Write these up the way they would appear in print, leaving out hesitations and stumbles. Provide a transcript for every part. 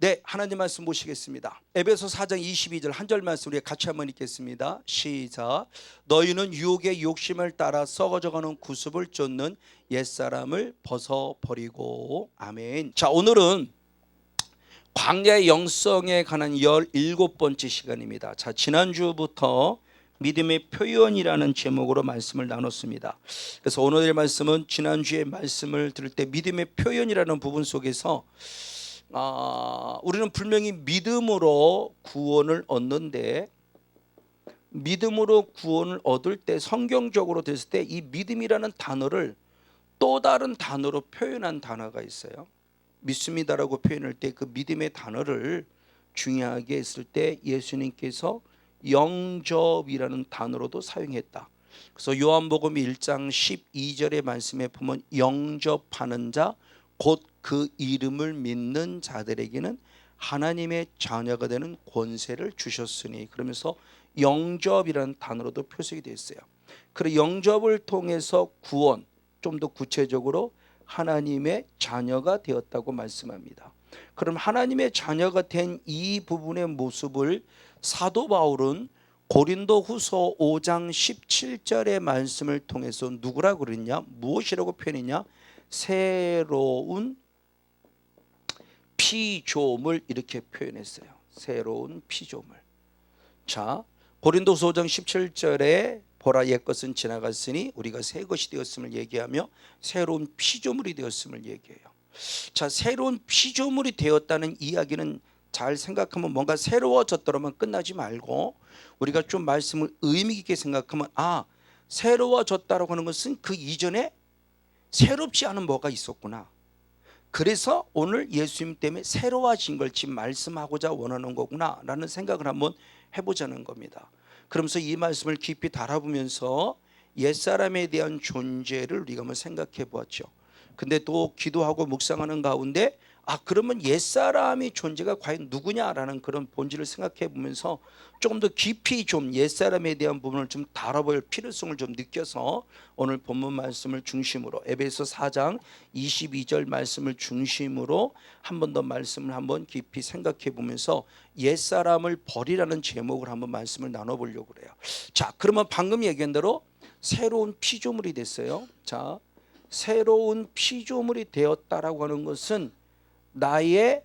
네, 하나님 말씀 보시겠습니다. 에베소 4장 22절 한 절 말씀 우리 같이 한번 읽겠습니다. 시작. 너희는 유혹의 욕심을 따라 썩어져가는 구습을 쫓는 옛사람을 벗어버리고. 아멘. 자, 오늘은 광야의 영성에 관한 17번째 시간입니다. 자, 지난주부터 믿음의 표현이라는 제목으로 말씀을 나눴습니다. 그래서 오늘의 말씀은 지난주에 말씀을 들을 때 믿음의 표현이라는 부분 속에서 우리는 분명히 믿음으로 구원을 얻는데, 믿음으로 구원을 얻을 때 성경적으로 됐을 때 이 믿음이라는 단어를 또 다른 단어로 표현한 단어가 있어요. 믿습니다라고 표현할 때 그 믿음의 단어를 중요하게 했을 때 예수님께서 영접이라는 단어로도 사용했다. 그래서 요한복음 1장 12절의 말씀에 보면 영접하는 자 곧 그 이름을 믿는 자들에게는 하나님의 자녀가 되는 권세를 주셨으니, 그러면서 영접이라는 단어로도 표석이 되어 있어요. 그리고 영접을 통해서 구원, 좀 더 구체적으로 하나님의 자녀가 되었다고 말씀합니다. 그럼 하나님의 자녀가 된 이 부분의 모습을 사도 바울은 고린도후서 5장 17절의 말씀을 통해서 누구라고 그랬냐, 무엇이라고 표현했냐, 새로운 피조물 이렇게 표현했어요. 새로운 피조물. 자, 고린도서 5장 17절에 보라 옛것은 지나갔으니 우리가 새 것이 되었음을 얘기하며 새로운 피조물이 되었음을 얘기해요. 자, 새로운 피조물이 되었다는 이야기는 잘 생각하면 뭔가 새로워졌더라면 끝나지 말고 우리가 좀 말씀을 의미 있게 생각하면 새로워졌다라고 하는 것은 그 이전에 새롭지 않은 뭐가 있었구나. 그래서 오늘 예수님 때문에 새로워진 걸 지금 말씀하고자 원하는 거구나 라는 생각을 한번 해보자는 겁니다. 그러면서 이 말씀을 깊이 달아보면서 옛사람에 대한 존재를 우리가 한번 생각해 보았죠. 근데 또 기도하고 묵상하는 가운데 그러면 옛사람의 존재가 과연 누구냐라는 그런 본질을 생각해 보면서 조금 더 깊이 좀 옛사람에 대한 부분을 좀 다뤄볼 필요성을 좀 느껴서 오늘 본문 말씀을 중심으로 에베소 4장 22절 말씀을 중심으로 한 번 더 말씀을 한번 깊이 생각해 보면서 옛사람을 버리라는 제목을 한번 말씀을 나눠보려고 그래요. 자, 그러면 방금 얘기한 대로 새로운 피조물이 됐어요. 자, 새로운 피조물이 되었다라고 하는 것은 나의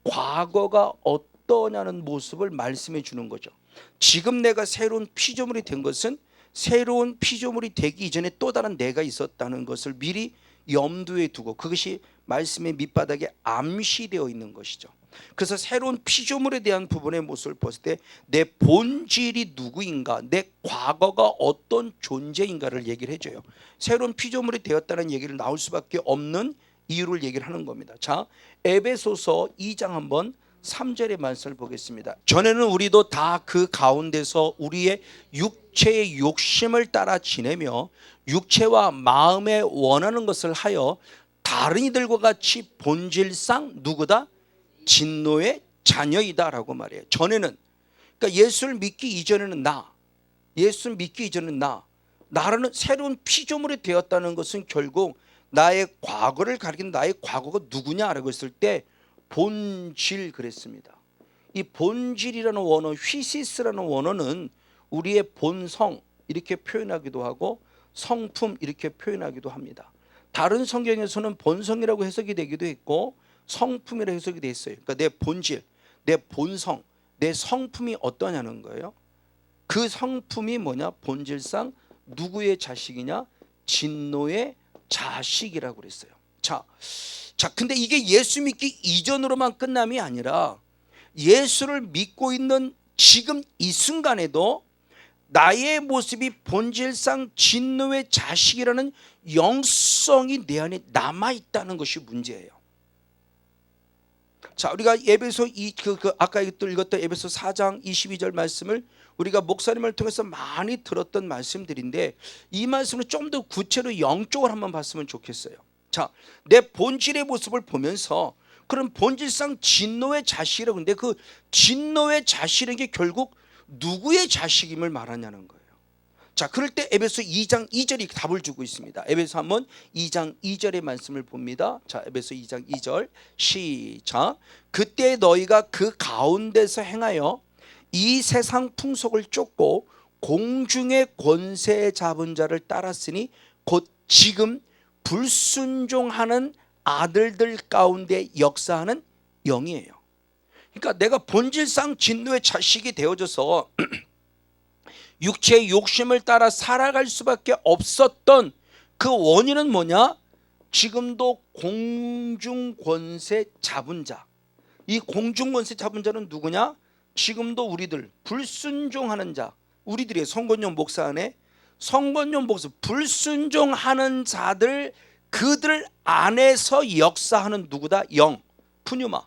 과거가 어떠냐는 모습을 말씀해 주는 거죠. 지금 내가 새로운 피조물이 된 것은 새로운 피조물이 되기 이전에 또 다른 내가 있었다는 것을 미리 염두에 두고 그것이 말씀의 밑바닥에 암시되어 있는 것이죠. 그래서 새로운 피조물에 대한 부분의 모습을 봤을 때 내 본질이 누구인가, 내 과거가 어떤 존재인가를 얘기를 해줘요. 새로운 피조물이 되었다는 얘기를 나올 수밖에 없는 이유를 얘기를 하는 겁니다. 자, 에베소서 2장 한번 3절의 말씀을 보겠습니다. 전에는 우리도 다 그 가운데서 우리의 육체의 욕심을 따라 지내며 육체와 마음에 원하는 것을 하여 다른 이들과 같이 본질상 누구다? 진노의 자녀이다라고 말해요. 전에는, 그러니까 예수를 믿기 이전에는 예수를 믿기 이전에는 나라는 새로운 피조물이 되었다는 것은 결국 나의 과거를 가리키는 나의 과거가 누구냐라고 했을 때 본질 그랬습니다. 이 본질이라는 원어, 휘시스라는 원어는 우리의 본성 이렇게 표현하기도 하고 성품 이렇게 표현하기도 합니다. 다른 성경에서는 본성이라고 해석이 되기도 했고 성품이라고 해석이 돼 있어요. 그러니까 내 본질, 내 본성, 내 성품이 어떠냐는 거예요. 그 성품이 뭐냐? 본질상 누구의 자식이냐? 진노의 자식이라고 그랬어요. 자, 근데 이게 예수 믿기 이전으로만 끝남이 아니라 예수를 믿고 있는 지금 이 순간에도 나의 모습이 본질상 진노의 자식이라는 영성이 내 안에 남아 있다는 것이 문제예요. 자, 우리가 에베소 아까 읽었던 에베소 4장 22절 말씀을 우리가 목사님을 통해서 많이 들었던 말씀들인데 이 말씀을 좀 더 구체로 영적으로 한번 봤으면 좋겠어요. 자, 내 본질의 모습을 보면서 그럼 본질상 진노의 자식이라고 하는데 그 진노의 자식이라는 게 결국 누구의 자식임을 말하냐는 거예요. 자, 그럴 때 에베소 2장 2절이 답을 주고 있습니다. 에베소 한번 2장 2절의 말씀을 봅니다. 자, 에베소 2장 2절 시작. 그때 너희가 그 가운데서 행하여 이 세상 풍속을 쫓고 공중의 권세 잡은 자를 따랐으니 곧 지금 불순종하는 아들들 가운데 역사하는 영이에요. 그러니까 내가 본질상 진노의 자식이 되어져서 육체의 욕심을 따라 살아갈 수밖에 없었던 그 원인은 뭐냐? 지금도 공중권세 잡은 자. 이 공중권세 잡은 자는 누구냐? 지금도 우리들 불순종하는 자, 우리들의 성건용 목사 안에 성건용 목사 불순종하는 자들, 그들 안에서 역사하는 누구다? 영, 푸뉴마.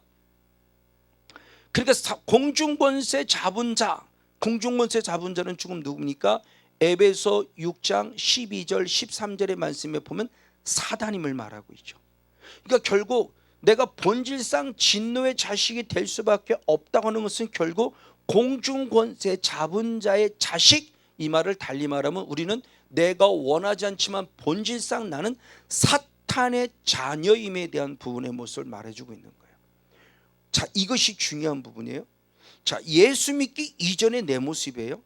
그러니까 공중권세 잡은 자, 공중권세 잡은 자는 지금 누굽니까? 에베소 6장 12절 13절의 말씀에 보면 사단임을 말하고 있죠. 그러니까 결국 내가 본질상 진노의 자식이 될 수밖에 없다고 하는 것은 결국 공중권세 잡은 자의 자식, 이 말을 달리 말하면 우리는 내가 원하지 않지만 본질상 나는 사탄의 자녀임에 대한 부분의 모습을 말해주고 있는 거예요. 자, 이것이 중요한 부분이에요. 자, 예수 믿기 이전의 내 모습이에요.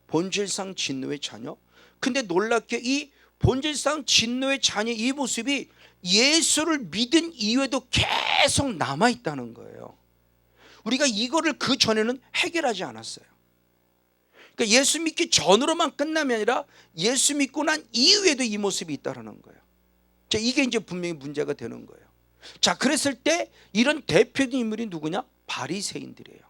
본질상 진노의 자녀. 근데 놀랍게 이 본질상 진노의 자녀 이 모습이 예수를 믿은 이후에도 계속 남아있다는 거예요. 우리가 이거를 그 전에는 해결하지 않았어요. 그러니까 예수 믿기 전으로만 끝남이 아니라 예수 믿고 난 이후에도 이 모습이 있다는 거예요. 자, 이게 이제 분명히 문제가 되는 거예요. 자, 그랬을 때 이런 대표적인 인물이 누구냐? 바리새인들이에요.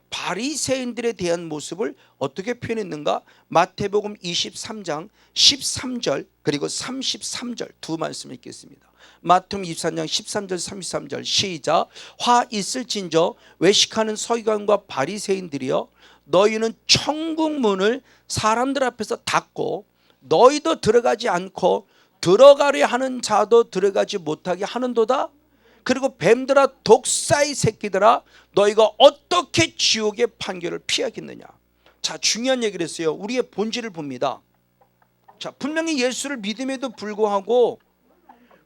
바리새인들에 대한 모습을 어떻게 표현했는가? 마태복음 23장 13절 그리고 33절 두 말씀 읽겠습니다. 마태복음 23장 13절 33절 시작. 화 있을진저 외식하는 서기관과 바리새인들이여, 너희는 천국 문을 사람들 앞에서 닫고 너희도 들어가지 않고 들어가려 하는 자도 들어가지 못하게 하는도다. 그리고 뱀들아 독사의 새끼들아, 너희가 어떻게 지옥의 판결을 피하겠느냐. 자, 중요한 얘기를 했어요. 우리의 본질을 봅니다. 자, 분명히 예수를 믿음에도 불구하고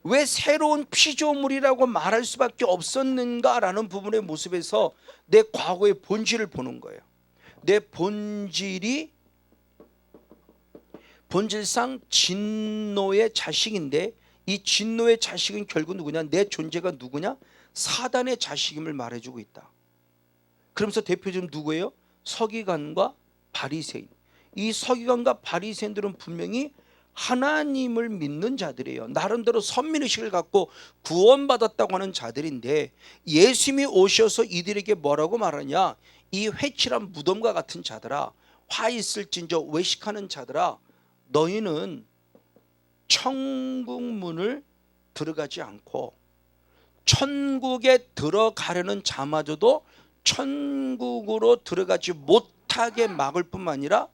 왜 새로운 피조물이라고 말할 수밖에 없었는가라는 부분의 모습에서 내 과거의 본질을 보는 거예요. 내 본질이 본질상 진노의 자식인데, 이 진노의 자식은 결국 누구냐? 내 존재가 누구냐? 사단의 자식임을 말해주고 있다. 그러면서 대표적으로 누구예요? 서기관과 바리새인. 이 서기관과 바리새인들은 분명히 하나님을 믿는 자들이에요. 나름대로 선민의식을 갖고 구원받았다고 하는 자들인데, 예수님이 오셔서 이들에게 뭐라고 말하냐? 이 회칠한 무덤과 같은 자들아, 화 있을진저 외식하는 자들아, 너희는 천국 문을 들어가지 않고 천국에 들어가려는 자마저도 천국으로 들어가지 못하게 막을 뿐만 아니라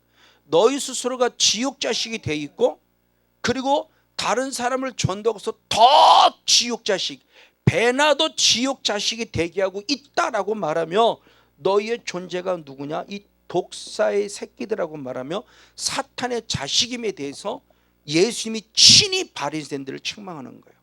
너희 스스로가 지옥 자식이 돼 있고, 그리고 다른 사람을 전도해서 더 지옥 자식, 배나도 지옥 자식이 되게 하고 있다라고 말하며, 너희의 존재가 누구냐? 이 독사의 새끼들하고 말하며 사탄의 자식임에 대해서 예수님이 친히 바리새인들을 책망하는 거예요.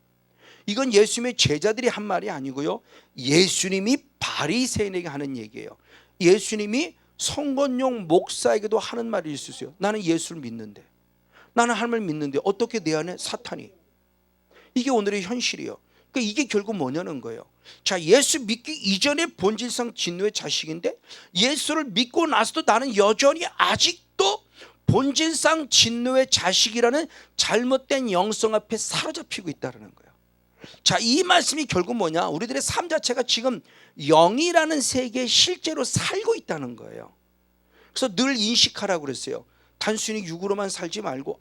이건 예수님의 제자들이 한 말이 아니고요, 예수님이 바리새인에게 하는 얘기예요. 예수님이 성건용 목사에게도 하는 말이 있으세요. 나는 예수를 믿는데, 나는 하나님을 믿는데 어떻게 내 안에 사탄이. 이게 오늘의 현실이에요. 그러니까 이게 결국 뭐냐는 거예요. 자, 예수 믿기 이전에 본질상 진노의 자식인데, 예수를 믿고 나서도 나는 여전히 아직도 본질상 진노의 자식이라는 잘못된 영성 앞에 사로잡히고 있다는 거예요. 자, 이 말씀이 결국 뭐냐? 우리들의 삶 자체가 지금 영이라는 세계에 실제로 살고 있다는 거예요. 그래서 늘 인식하라고 그랬어요. 단순히 육으로만 살지 말고,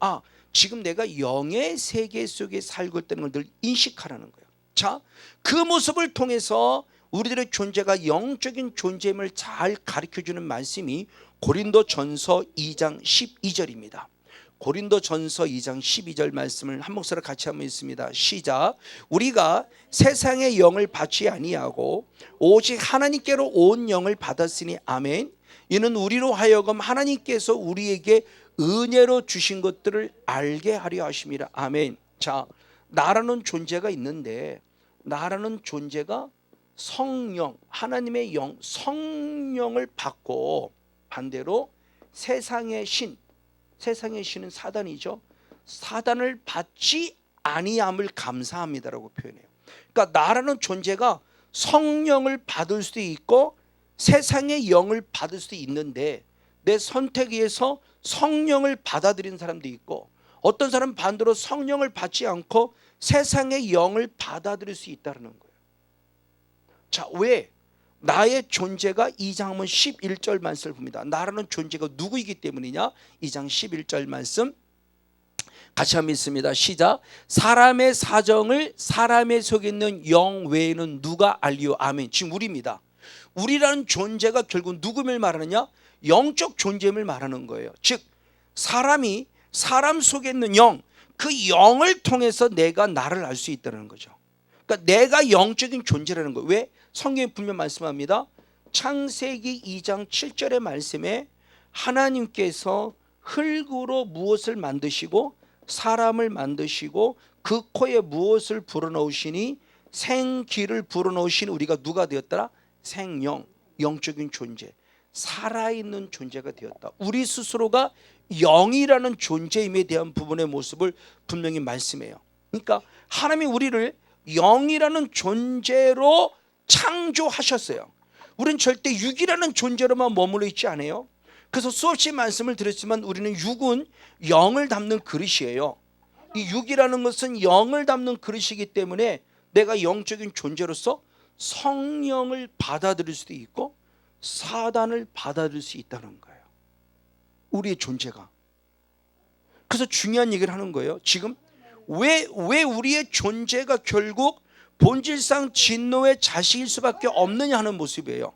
지금 내가 영의 세계 속에 살고 있다는 걸 늘 인식하라는 거예요. 자, 그 모습을 통해서 우리들의 존재가 영적인 존재임을 잘 가르쳐주는 말씀이 고린도전서 2장 12절입니다. 고린도전서 2장 12절 말씀을 한 목소리로 같이 한번 읽습니다. 시작. 우리가 세상의 영을 받지 아니하고 오직 하나님께로 온 영을 받았으니 아멘. 이는 우리로 하여금 하나님께서 우리에게 은혜로 주신 것들을 알게 하려 하심이라. 아멘. 자, 나라는 존재가 있는데, 나라는 존재가 성령, 하나님의 영, 성령을 받고, 반대로 세상의 신은 사단이죠. 사단을 받지 아니함을 감사합니다라고 표현해요. 그러니까 나라는 존재가 성령을 받을 수도 있고 세상의 영을 받을 수도 있는데, 내 선택에 의해서 성령을 받아들이는 사람도 있고, 어떤 사람은 반대로 성령을 받지 않고 세상의 영을 받아들일 수 있다는 거예요. 자, 왜? 나의 존재가 2장 11절 말씀을 봅니다. 나라는 존재가 누구이기 때문이냐? 2장 11절 말씀 같이 한번 읽습니다. 시작. 사람의 사정을 사람의 속에 있는 영 외에는 누가 알리오. 아멘. 지금 우리입니다. 우리라는 존재가 결국 누구를 말하느냐? 영적 존재임을 말하는 거예요. 즉 사람이 사람 속에 있는 영, 그 영을 통해서 내가 나를 알 수 있다는 거죠. 그러니까 내가 영적인 존재라는 거예요. 왜? 성경이 분명 말씀합니다. 창세기 2장 7절의 말씀에 하나님께서 흙으로 무엇을 만드시고 사람을 만드시고 그 코에 무엇을 불어넣으시니 생기를 불어넣으신 우리가 누가 되었더라? 생영, 영적인 존재, 살아있는 존재가 되었다. 우리 스스로가 영이라는 존재임에 대한 부분의 모습을 분명히 말씀해요. 그러니까 하나님이 우리를 영이라는 존재로 창조하셨어요. 우리는 절대 육이라는 존재로만 머물러 있지 않아요. 그래서 수없이 말씀을 드렸지만 우리는 육은 영을 담는 그릇이에요. 이 육이라는 것은 영을 담는 그릇이기 때문에 내가 영적인 존재로서 성령을 받아들일 수도 있고 사단을 받아들일 수 있다는 거예요. 우리의 존재가. 그래서 중요한 얘기를 하는 거예요. 지금 왜 우리의 존재가 결국 본질상 진노의 자식일 수밖에 없느냐 하는 모습이에요.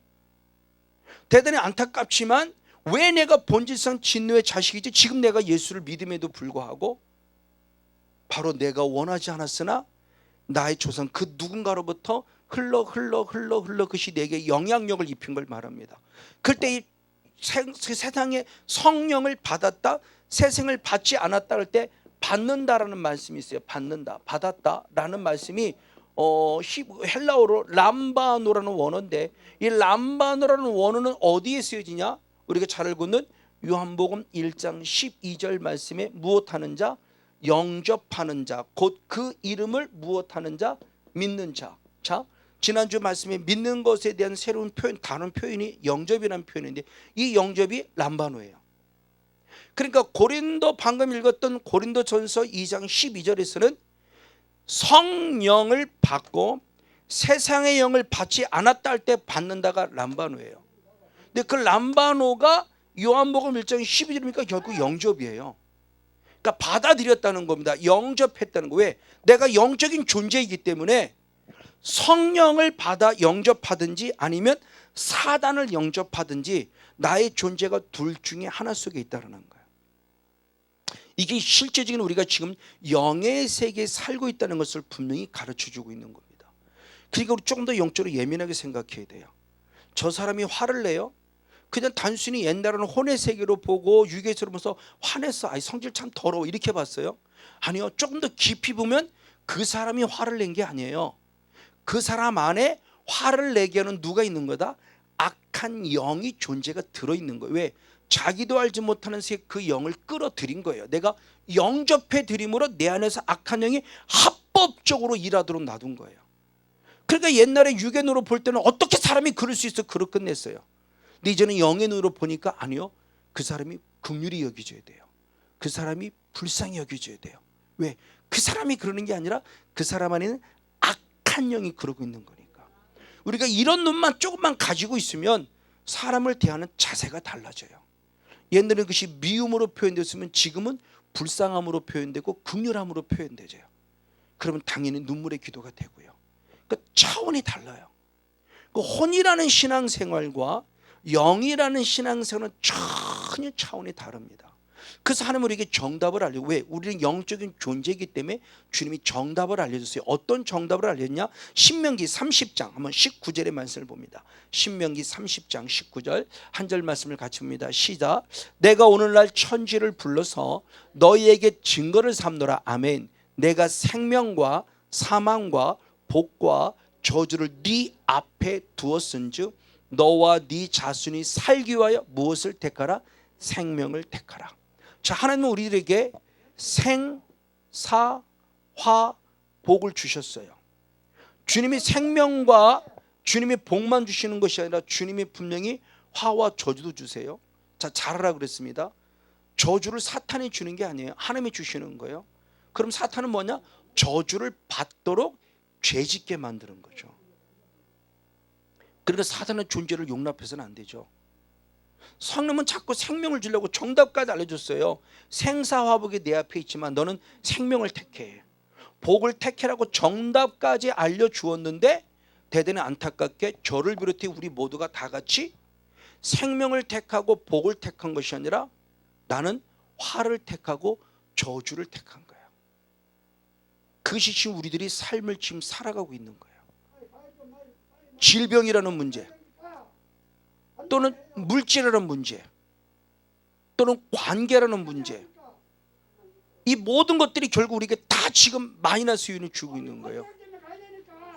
대단히 안타깝지만 왜 내가 본질상 진노의 자식이지? 지금 내가 예수를 믿음에도 불구하고 바로 내가 원하지 않았으나 나의 조상 그 누군가로부터 흘러 그것이 내게 영향력을 입힌 걸 말합니다. 그때 이 세상에 성령을 받았다, 세상을 받지 않았다 할 때 받는다라는 말씀이 있어요. 받는다, 받았다라는 말씀이 헬라어로 람바노라는 원어인데, 이 람바노라는 원어는 어디에 쓰여지냐? 우리가 잘 알고 있는 요한복음 1장 12절 말씀에 무엇하는 자? 영접하는 자, 곧 그 이름을 무엇하는 자? 믿는 자. 자, 지난주 말씀에 믿는 것에 대한 새로운 표현, 다른 표현이 영접이라는 표현인데, 이 영접이 람바노예요. 그러니까 방금 읽었던 고린도전서 2장 12절에서는 성령을 받고 세상의 영을 받지 않았다 할 때 받는다가 람바노예요. 근데 그 람바노가 요한복음 1장 12절이니까 결국 영접이에요. 그러니까 받아들였다는 겁니다. 영접했다는 거. 왜? 내가 영적인 존재이기 때문에 성령을 받아 영접하든지 아니면 사단을 영접하든지 나의 존재가 둘 중에 하나 속에 있다는 거예요. 이게 실제적인 우리가 지금 영의 세계에 살고 있다는 것을 분명히 가르쳐주고 있는 겁니다. 그러니까 우리 조금 더 영적으로 예민하게 생각해야 돼요. 저 사람이 화를 내요? 그냥 단순히 옛날에는 혼의 세계로 보고 유괴적으로 보면서 화냈어, 아이 성질 참 더러워 이렇게 봤어요? 아니요, 조금 더 깊이 보면 그 사람이 화를 낸 게 아니에요. 그 사람 안에 화를 내게 하는 누가 있는 거다? 악한 영이 존재가 들어있는 거예요. 왜? 자기도 알지 못하는 새 그 영을 끌어들인 거예요. 내가 영접해 드림으로 내 안에서 악한 영이 합법적으로 일하도록 놔둔 거예요. 그러니까 옛날에 육의 눈으로 볼 때는 어떻게 사람이 그럴 수 있어? 그러 끝냈어요. 근데 이제는 영의 눈으로 보니까 아니요, 그 사람이 긍휼히 여겨져야 돼요. 그 사람이 불쌍히 여겨져야 돼요. 왜? 그 사람이 그러는 게 아니라 그 사람 안에는 악한 영이 그러고 있는 거니까. 우리가 이런 눈만 조금만 가지고 있으면 사람을 대하는 자세가 달라져요. 옛날에는 그것이 미움으로 표현됐으면 지금은 불쌍함으로 표현되고 긍휼함으로 표현되죠. 그러면 당연히 눈물의 기도가 되고요. 그러니까 차원이 달라요. 그 혼이라는 신앙생활과 영이라는 신앙생활은 전혀 차원이 다릅니다. 그래서 하나님은 우리에게 정답을 알려. 왜? 우리는 영적인 존재이기 때문에 주님이 정답을 알려줬어요. 어떤 정답을 알렸냐? 신명기 30장 한번 19절의 말씀을 봅니다. 신명기 30장 19절 한 절 말씀을 같이 봅니다. 시작. 내가 오늘날 천지를 불러서 너희에게 증거를 삼노라. 아멘. 내가 생명과 사망과 복과 저주를 네 앞에 두었은즉 너와 네 자손이 살기 위하여 무엇을 택하라? 생명을 택하라. 자, 하나님은 우리들에게 생, 사, 화, 복을 주셨어요. 주님이 생명과 주님이 복만 주시는 것이 아니라 주님이 분명히 화와 저주도 주세요. 자, 잘하라 그랬습니다. 저주를 사탄이 주는 게 아니에요. 하나님이 주시는 거예요. 그럼 사탄은 뭐냐? 저주를 받도록 죄짓게 만드는 거죠. 그러니까 사탄의 존재를 용납해서는 안 되죠. 성령은 자꾸 생명을 주려고 정답까지 알려줬어요. 생사화복이 내 앞에 있지만 너는 생명을 택해. 복을 택해라고 정답까지 알려주었는데 대대는 안타깝게 저를 비롯해 우리 모두가 다 같이 생명을 택하고 복을 택한 것이 아니라 나는 화를 택하고 저주를 택한 거예요. 그것이 지금 우리들이 삶을 지금 살아가고 있는 거예요. 질병이라는 문제, 또는 물질이라는 문제, 또는 관계라는 문제, 이 모든 것들이 결국 우리에게 다 지금 마이너스 요인을 주고 있는 거예요.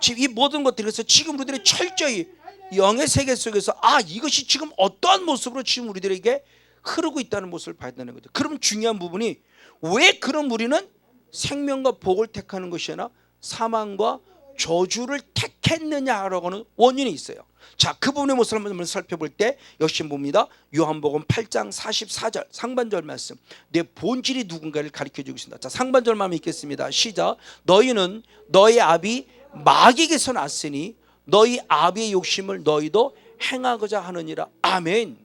지금 이 모든 것들이, 그래서 지금 우리들이 철저히 영의 세계 속에서 이것이 지금 어떠한 모습으로 지금 우리들에게 흐르고 있다는 모습을 봐야 되는 거죠. 그럼 중요한 부분이 왜 그럼 우리는 생명과 복을 택하는 것이 아니라 사망과 저주를 택했느냐라고는 원인이 있어요. 자, 그 부분의 모습을 한번 살펴볼 때 역시 봅니다. 요한복음 8장 44절 상반절 말씀, 내 본질이 누군가를 가르쳐주고 있습니다. 자, 상반절만 읽겠습니다. 시작. 너희는 너희 아비 마귀에게서 났으니 너희 아비의 욕심을 너희도 행하고자 하느니라. 아멘.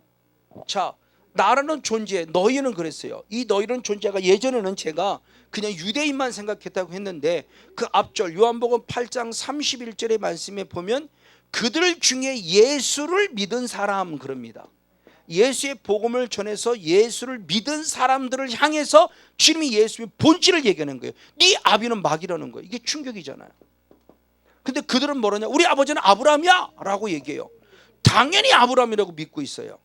자, 나라는 존재, 너희는 그랬어요. 이 너희는 존재가 예전에는 제가 그냥 유대인만 생각했다고 했는데 그 앞절 요한복음 8장 31절의 말씀에 보면 그들 중에 예수를 믿은 사람 그럽니다. 예수의 복음을 전해서 예수를 믿은 사람들을 향해서 주님이 예수의 본질을 얘기하는 거예요. 네 아비는 마귀라는 거예요. 이게 충격이잖아요. 근데 그들은 뭐라냐? 우리 아버지는 아브라함이야 라고 얘기해요. 당연히 아브라함이라고 믿고 있어요.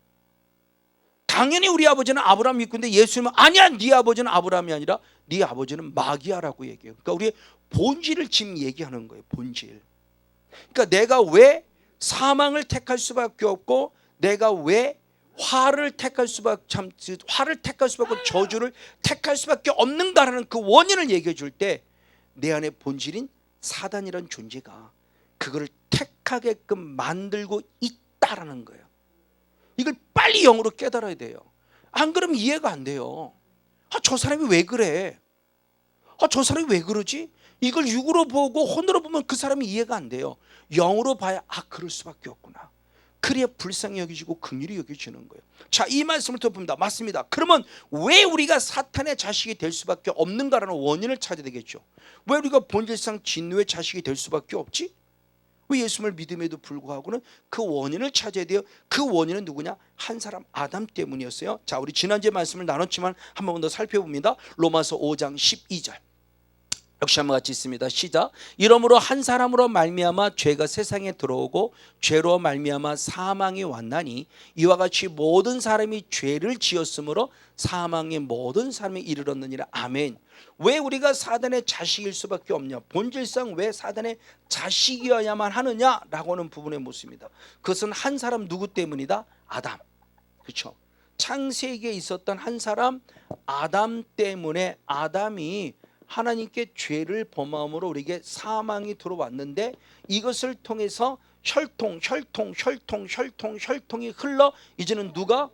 당연히 우리 아버지는 아브라함 믿고 있는데 예수님은 아니야, 네 아버지는 아브라함이 아니라 네 아버지는 마귀야라고 얘기해요. 그러니까 우리의 본질을 지금 얘기하는 거예요. 본질. 그러니까 내가 왜 사망을 택할 수밖에 없고 내가 왜 화를 택할 수밖에 없고 저주를 택할 수밖에 없는가라는 그 원인을 얘기해 줄 때 내 안에 본질인 사단이라는 존재가 그거를 택하게끔 만들고 있다라는 거예요. 이걸 빨리 영으로 깨달아야 돼요. 안 그러면 이해가 안 돼요. 저 사람이 왜 그래? 저 사람이 왜 그러지? 이걸 육으로 보고 혼으로 보면 그 사람이 이해가 안 돼요. 영으로 봐야 그럴 수밖에 없구나. 그래야 불쌍히 여기지고 긍휼히 여겨지는 거예요. 자, 이 말씀을 더 봅니다. 맞습니다. 그러면 왜 우리가 사탄의 자식이 될 수밖에 없는가라는 원인을 찾아야 되겠죠. 왜 우리가 본질상 진노의 자식이 될 수밖에 없지? 왜 예수님을 믿음에도 불구하고는 그 원인을 찾아야 돼요. 그 원인은 누구냐? 한 사람 아담 때문이었어요. 자, 우리 지난주에 말씀을 나눴지만 한 번 더 살펴봅니다. 로마서 5장 12절 역시 한번 같이 있습니다. 시작. 이러므로 한 사람으로 말미암아 죄가 세상에 들어오고 죄로 말미암아 사망이 왔나니 이와 같이 모든 사람이 죄를 지었으므로 사망에 모든 사람이 이르렀느니라. 아멘. 왜 우리가 사단의 자식일 수밖에 없냐? 본질상 왜 사단의 자식이어야만 하느냐라고 하는 부분의 모습입니다. 그것은 한 사람 누구 때문이다? 아담. 그렇죠? 창세기에 있었던 한 사람 아담 때문에 아담이 하나님께 죄를 범함으로 우리에게 사망이 들어왔는데 이것을 통해서 혈통이 흘러 이제는 누가?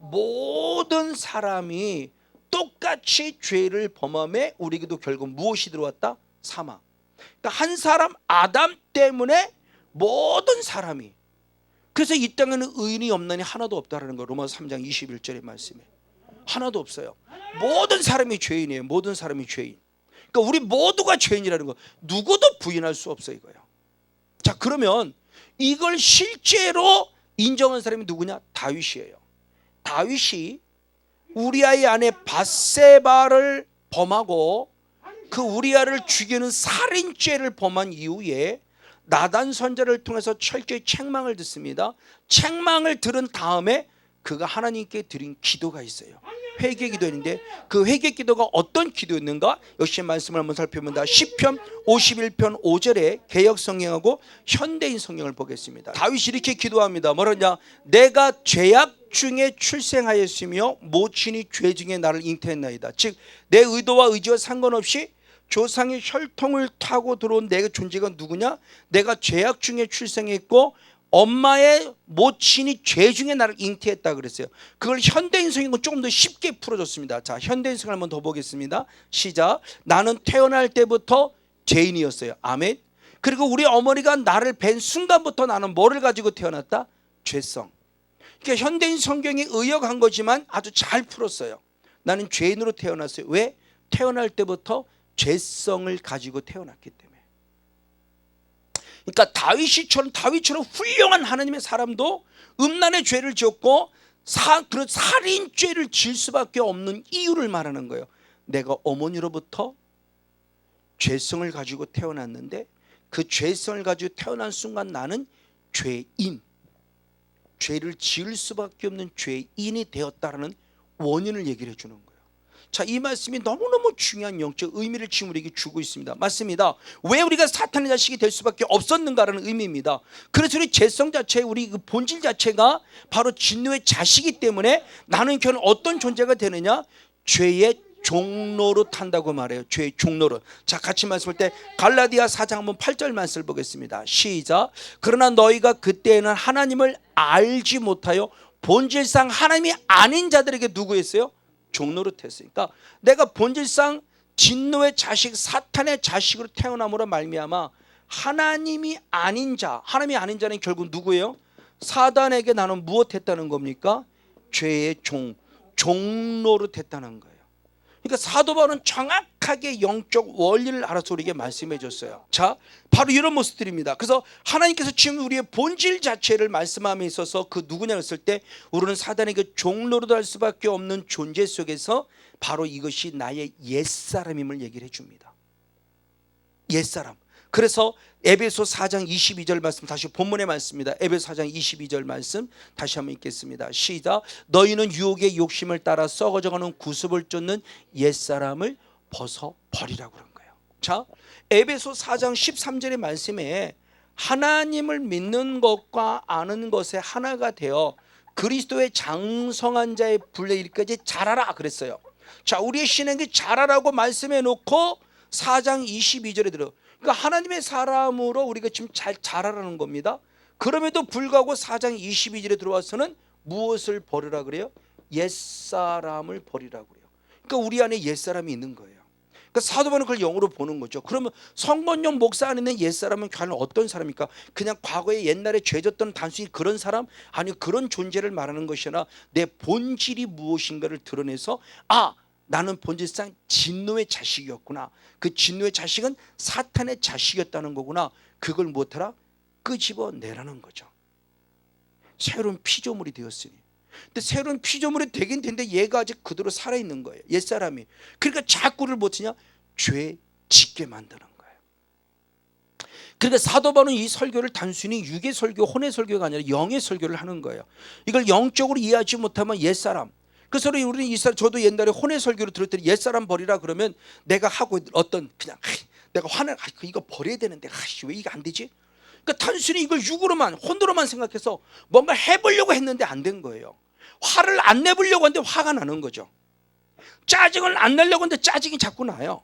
모든 사람이 똑같이 죄를 범함에 우리에게도 결국 무엇이 들어왔다? 사망. 그러니까 한 사람 아담 때문에 모든 사람이, 그래서 이 땅에는 의인이 없나니 하나도 없다라는 거 로마서 3장 21절의 말씀에 하나도 없어요. 모든 사람이 죄인이에요. 모든 사람이 죄인. 그러니까 우리 모두가 죄인이라는 거 누구도 부인할 수 없어 이거예요. 자, 그러면 이걸 실제로 인정한 사람이 누구냐? 다윗이에요. 다윗이 우리아의 아내 밧세바를 범하고 그 우리아를 죽이는 살인죄를 범한 이후에 나단 선지자를 통해서 철저히 책망을 듣습니다. 책망을 들은 다음에 그가 하나님께 드린 기도가 있어요. 회개 기도인데 그 회개 기도가 어떤 기도였는가? 역시 말씀을 한번 살펴봅니다. 시편 51편 5절에 개역 성경하고 현대인 성경을 보겠습니다. 다윗이 이렇게 기도합니다. 뭐라냐? 내가 죄악 중에 출생하였으며 모친이 죄 중에 나를 잉태했나이다. 즉 내 의도와 의지와 상관없이 조상의 혈통을 타고 들어온 내 존재가 누구냐? 내가 죄악 중에 출생했고 엄마의 모친이 죄 중에 나를 잉태했다 그랬어요. 그걸 현대인 성경은 조금 더 쉽게 풀어줬습니다. 자, 현대인 성경 한번 더 보겠습니다. 시작. 나는 태어날 때부터 죄인이었어요. 아멘. 그리고 우리 어머니가 나를 뵌 순간부터 나는 뭐를 가지고 태어났다? 죄성. 그러니까 현대인 성경이 의역한 거지만 아주 잘 풀었어요. 나는 죄인으로 태어났어요. 왜? 태어날 때부터 죄성을 가지고 태어났기 때문에. 그러니까 다윗처럼 훌륭한 하나님의 사람도 음란의 죄를 지었고 그런 살인죄를 지을 수밖에 없는 이유를 말하는 거예요. 내가 어머니로부터 죄성을 가지고 태어났는데 그 죄성을 가지고 태어난 순간 나는 죄인, 죄를 지을 수밖에 없는 죄인이 되었다라는 원인을 얘기를 해주는 거예요. 자, 이 말씀이 너무너무 중요한 영적 의미를 지금 우리에게 주고 있습니다. 맞습니다. 왜 우리가 사탄의 자식이 될 수밖에 없었는가라는 의미입니다. 그래서 우리 죄성 자체, 우리 그 본질 자체가 바로 진노의 자식이기 때문에 나는 결국 어떤 존재가 되느냐? 죄의 종로로 탄다고 말해요. 죄의 종로로. 자, 같이 말씀할 때 갈라디아 4장 한번 8절 말씀을 보겠습니다. 시작. 그러나 너희가 그때는 하나님을 알지 못하여 본질상 하나님이 아닌 자들에게 누구 했어요? 종로로 했으니까 내가 본질상 진노의 자식, 사탄의 자식으로 태어남으로 말미암아 하나님이 아닌 자, 하나님이 아닌 자는 결국 누구예요? 사단에게 나는 무엇했다는 겁니까? 죄의 종로로 했다는 거예요. 그러니까 사도 바울은 정확하게 영적 원리를 알아서 우리에게 말씀해 줬어요. 자, 바로 이런 모습들입니다. 그래서 하나님께서 지금 우리의 본질 자체를 말씀함에 있어서 그 누구냐 했을 때 우리는 사단에게 종로로 할 수밖에 없는 존재 속에서 바로 이것이 나의 옛사람임을 얘기를 해줍니다. 옛사람. 그래서 에베소 4장 22절 말씀, 다시 본문의 말씀입니다. 에베소 4장 22절 말씀 다시 한번 읽겠습니다. 시작. 너희는 유혹의 욕심을 따라 썩어져가는 구습을 쫓는 옛사람을 벗어버리라고 그런 거예요. 자, 에베소 4장 13절의 말씀에 하나님을 믿는 것과 아는 것의 하나가 되어 그리스도의 장성한 자의 분에 이르기까지 자라라 그랬어요. 자, 우리의 신에게 자라라고 말씀해 놓고 4장 22절에 들어. 그러니까 하나님의 사람으로 우리가 지금 잘 자라라는 겁니다. 그럼에도 불구하고 4장 22절에 들어와서는 무엇을 버리라 그래요? 옛사람을 버리라 그래요. 그러니까 우리 안에 옛사람이 있는 거예요. 그러니까 사도 바울은 그걸 영으로 보는 거죠. 그러면 성건용 목사 안에 있는 옛사람은 과연 어떤 사람입니까? 그냥 과거에 옛날에 죄졌던 단순히 그런 사람? 아니요, 그런 존재를 말하는 것이 아니라 내 본질이 무엇인가를 드러내서 나는 본질상 진노의 자식이었구나. 그 진노의 자식은 사탄의 자식이었다는 거구나. 그걸 무엇하라? 끄집어내라는 거죠. 새로운 피조물이 되었으니. 근데 새로운 피조물이 되긴 되는데 얘가 아직 그대로 살아있는 거예요. 옛사람이. 그러니까 자꾸를 못하냐? 죄 짓게 만드는 거예요. 그러니까 사도 바울은 이 설교를 단순히 육의 설교, 혼의 설교가 아니라 영의 설교를 하는 거예요. 이걸 영적으로 이해하지 못하면 옛사람. 그래서 우리는 저도 옛날에 혼의 설교를 들을 때 옛사람 버리라 그러면 내가 하고 어떤 그냥 내가 화내 이거 버려야 되는데 왜 이게 안 되지? 그러니까 단순히 이걸 육으로만 혼으로만 생각해서 뭔가 해보려고 했는데 안 된 거예요. 화를 안 내보려고 하는데 화가 나는 거죠. 짜증을 안 내려고 하는데 짜증이 자꾸 나요.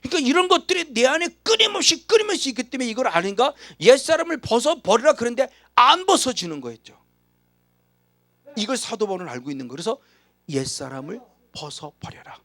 그러니까 이런 것들이 내 안에 끊임없이 있기 때문에 이걸 아닌가? 옛사람을 벗어버리라 그런데 안 벗어지는 거였죠. 이걸 사도 바울은 알고 있는 거예요. 그래서 옛사람을 벗어버려라.